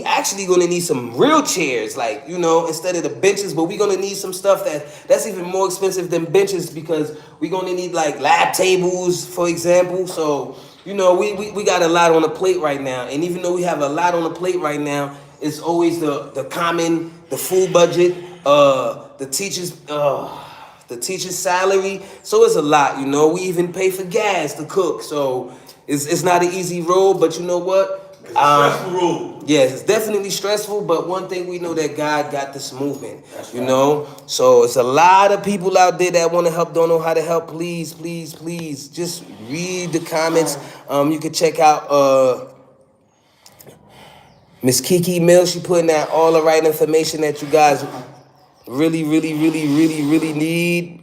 actually gonna need some real chairs, like, you know, instead of the benches. But we're gonna need some stuff that's even more expensive than benches, because we're gonna need like lab tables, for example. So, you know, we got a lot on the plate right now, and even though we have a lot on the plate right now, it's always the food budget, the teacher's salary. So it's a lot, you know. We even pay for gas to cook. So it's not an easy road, but you know what? It's a stressful road. Yes, it's definitely stressful, but one thing we know, that God got this movement. That's you right. know? So it's a lot of people out there that want to help, don't know how to help. Please, just read the comments. You can check out Miss Kiki Mills. She putting out all the right information that you guys really need.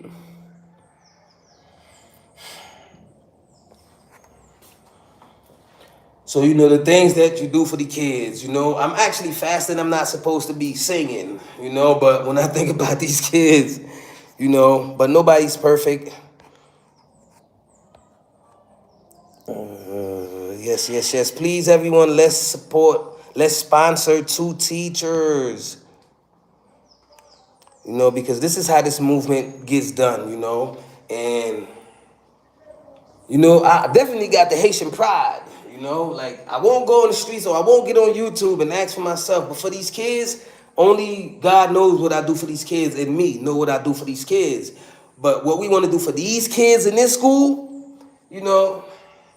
So, you know, the things that you do for the kids, you know, I'm actually fasting. I'm not supposed to be singing, you know, but when I think about these kids, you know, but nobody's perfect. Yes. Please, everyone, let's sponsor 2 teachers. You know, because this is how this movement gets done, you know. And, you know, I definitely got the Haitian pride, you know. Like, I won't go on the streets, or I won't get on YouTube and ask for myself. But for these kids, only God knows what I do for these kids, and me know what I do for these kids. But what we want to do for these kids in this school, you know,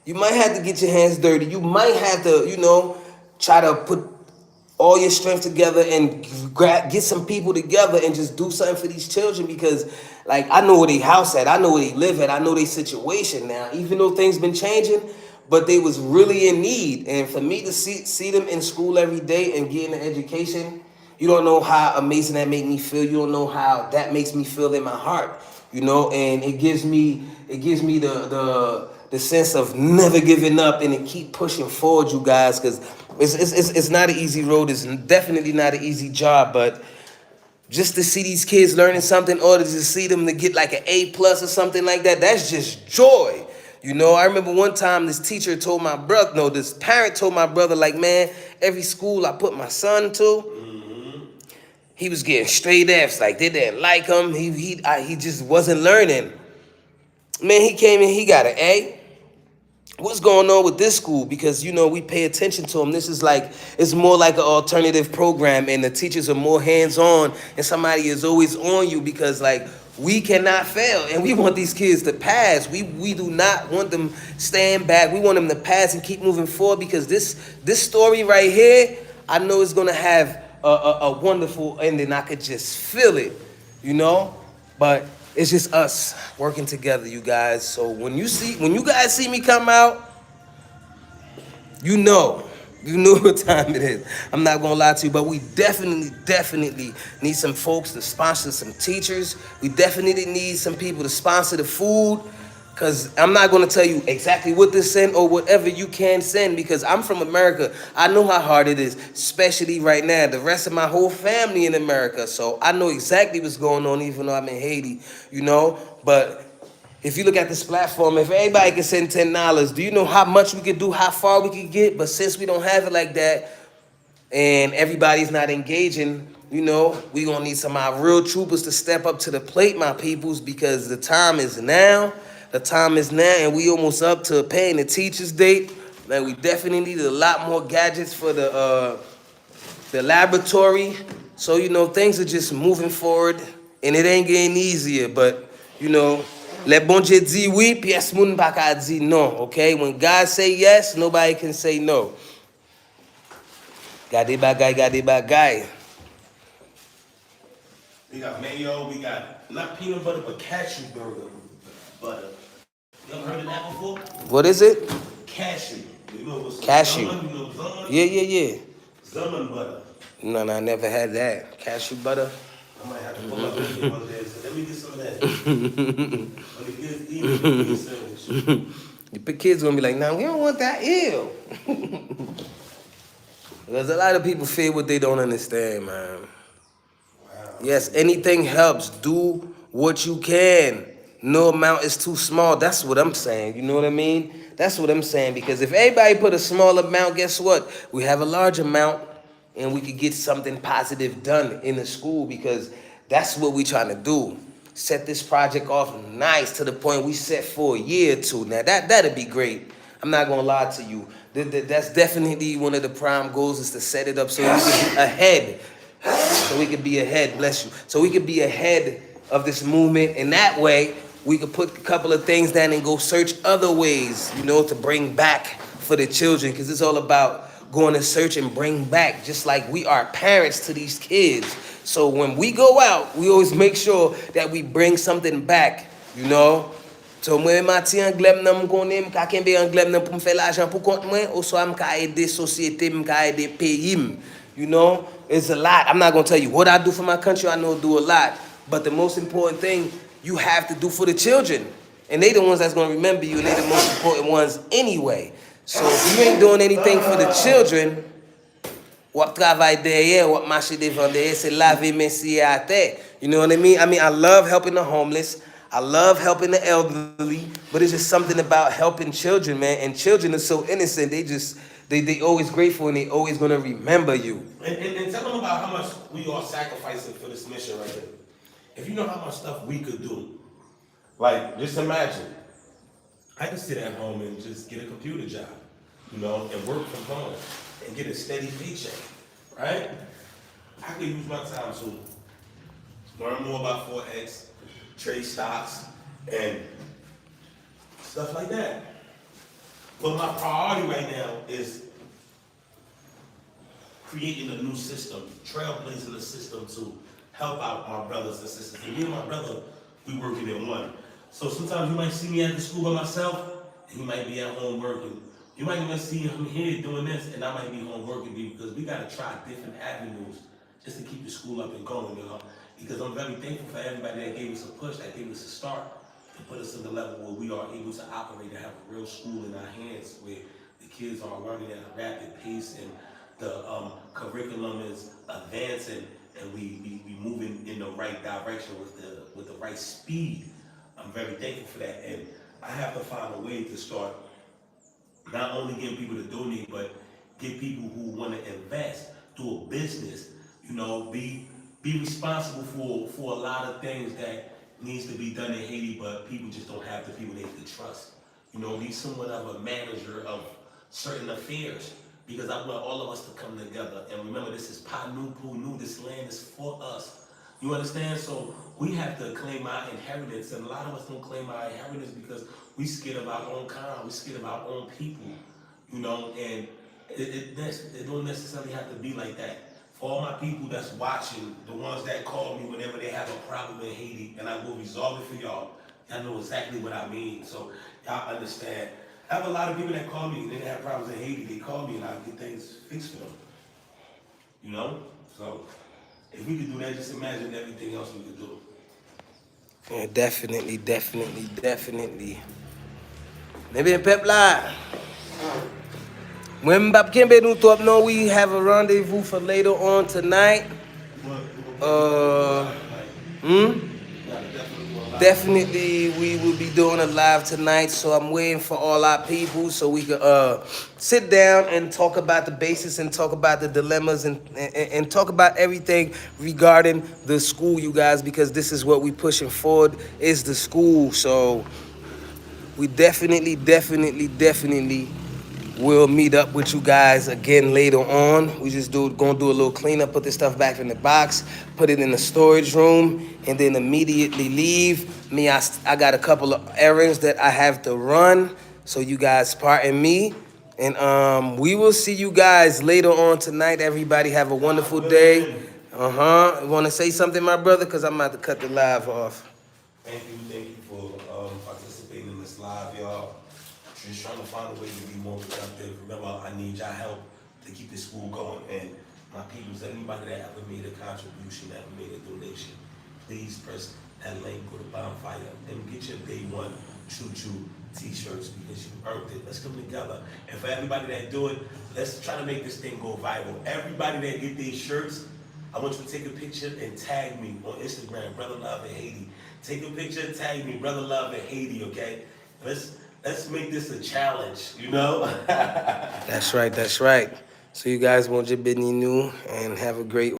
you might have to get your hands dirty. You might have to, you know, try to put all your strength together and get some people together and just do something for these children, because, like, I know where they house at, I know where they live at, I know their situation now, even though things been changing, but they was really in need. And for me to see them in school every day and getting an education, you don't know how amazing that make me feel. You don't know how that makes me feel in my heart, you know. And it gives me the sense of never giving up and to keep pushing forward, you guys, because it's not an easy road. It's definitely not an easy job, but just to see these kids learning something, or to just see them to get like an A+ or something like that, that's just joy. You know, I remember one time this parent told my brother, like, man, every school I put my son to, he was getting straight F's. Like, they didn't like him. He just wasn't learning. Man, he came in, he got an A. What's going on with this school? Because, you know, we pay attention to them. This is like, it's more like an alternative program, and the teachers are more hands-on, and somebody is always on you, because, like, we cannot fail, and we want these kids to pass. We do not want them staying back. We want them to pass and keep moving forward, because this story right here, I know it's going to have a wonderful ending. I could just feel it, you know? But it's just us working together, you guys. So when you guys see me come out, you know what time it is. I'm not gonna lie to you, but we definitely need some folks to sponsor some teachers. We definitely need some people to sponsor the food, because I'm not gonna tell you exactly what to send or whatever you can send, because I'm from America. I know how hard it is, especially right now. The rest of my whole family in America, so I know exactly what's going on, even though I'm in Haiti, you know. But if you look at this platform, if everybody can send $10, do you know how much we could do, how far we could get? But since we don't have it like that, and everybody's not engaging, you know, we gonna need some of our real troopers to step up to the plate, my peoples, because the time is now. The time is now, and we almost up to paying the teachers' date. Like we definitely need a lot more gadgets for the laboratory. So you know, things are just moving forward, and it ain't getting easier. But you know, le bon Dieu dit oui, pièce moun pa ka di non. Okay, when God say yes, nobody can say no. Gade bagay. We got mayo, we got not peanut butter, but cashew butter. You ever heard of that before? What is it? Cashew. You know what's Cashew. Zaman, you know zaman? Yeah. Zaman butter. No, I never had that. Cashew butter. I might have to pull up one day and say, let me get some of that. When the kids eat, let me get sandwich. The kids gonna be like, nah, we don't want that. Ew. Because a lot of people fear what they don't understand, man. Wow. Yes, anything helps. Do what you can. No amount is too small. That's what I'm saying. You know what I mean? That's what I'm saying. Because if everybody put a small amount, guess what? We have a large amount and we could get something positive done in the school, because that's what we trying to do. Set this project off nice to the point we set for a year or two. Now, that'd be great. I'm not going to lie to you. That's definitely one of the prime goals, is to set it up so we can be ahead. So we can be ahead, bless you. So we can be ahead of this movement, and that way we could put a couple of things down and go search other ways, you know, to bring back for the children, because it's all about going to search and bring back, just like we are parents to these kids. So when we go out, we always make sure that we bring something back, you know. So mwen mati anglem nan m konen, m ka kembe anglem nan pou m fè l'argent pou kont mwen, ou so m ka ede sosyete, m ka ede peyi m. You know, it's a lot. I'm not gonna tell you what I do for my country. I know I do a lot. But the most important thing you have to do for the children. And they the ones that's gonna remember you, and they the most important ones anyway. So if you ain't doing anything for the children, wap travay derrière, wap marché devant derrière, c'est laver messier à terre. You know what I mean? I love helping the homeless. I love helping the elderly, but it's just something about helping children, man. And children are so innocent. They always grateful, and they always gonna remember you. And tell them about how much we are sacrificing for this mission right here. If you know how much stuff we could do, like just imagine, I could sit at home and just get a computer job, you know, and work from home and get a steady paycheck, right? I could use my time to learn more about Forex, trade stocks, and stuff like that. But my priority right now is creating a new system, trailblazing a system to help out my brothers and sisters. And me and my brother, we working in one. So sometimes you might see me at the school by myself, and he might be at home working. You might even see him here doing this, and I might be home working, because we gotta try different avenues just to keep the school up and going, you know. Because I'm very thankful for everybody that gave us a push, that gave us a start, to put us to the level where we are able to operate and have a real school in our hands, where the kids are learning at a rapid pace, and the curriculum is advancing, and we moving in the right direction with the right speed. I'm very thankful for that, and I have to find a way to start not only getting people to donate, but get people who want to invest, do a business, you know, be responsible for a lot of things that needs to be done in Haiti, but people just don't have the people they can trust. You know, need somewhat of a manager of certain affairs, because I want all of us to come together. And remember, this is Panu Punu, this land is for us. You understand? So we have to claim our inheritance, and a lot of us don't claim our inheritance because we scared of our own kind, we scared of our own people, you know, and it don't necessarily have to be like that. For all my people that's watching, the ones that call me whenever they have a problem in Haiti, and I will resolve it for y'all know exactly what I mean, so y'all understand. I have a lot of people that call me and they have problems in Haiti, they call me and I get things fixed for them, you know? So if we could do that, just imagine everything else we could do. Yeah, definitely. Maybe in Pepla. When Mbap Kembe do top now, we have a rendezvous for later on tonight. Definitely, we will be doing a live tonight, so I'm waiting for all our people so we can sit down and talk about the basics and talk about the dilemmas and talk about everything regarding the school, you guys, because this is what we pushing forward is the school. So we definitely will meet up with you guys again later on. We just gonna do a little cleanup, put this stuff back in the box, put it in the storage room, and then immediately leave. I got a couple of errands that I have to run, so you guys pardon me. And we will see you guys later on tonight. Everybody have a wonderful day. Want to say something, my brother? Because I'm about to cut the live off. Thank you for participating in this live, y'all. Just trying to find a way to be more productive. Remember, I need y'all help to keep this school going. And my peoples, anybody that ever made a contribution, ever made a donation, please press that link, go to Bonfire, and get your day one choo-choo t-shirts because you earned it. Let's come together. And for everybody that do it, let's try to make this thing go viral. Everybody that get these shirts, I want you to take a picture and tag me on Instagram, Brother Love in Haiti. Take a picture and tag me, Brother Love in Haiti, okay? Let's make this a challenge, you know? That's right. So you guys want your bidney new and have a great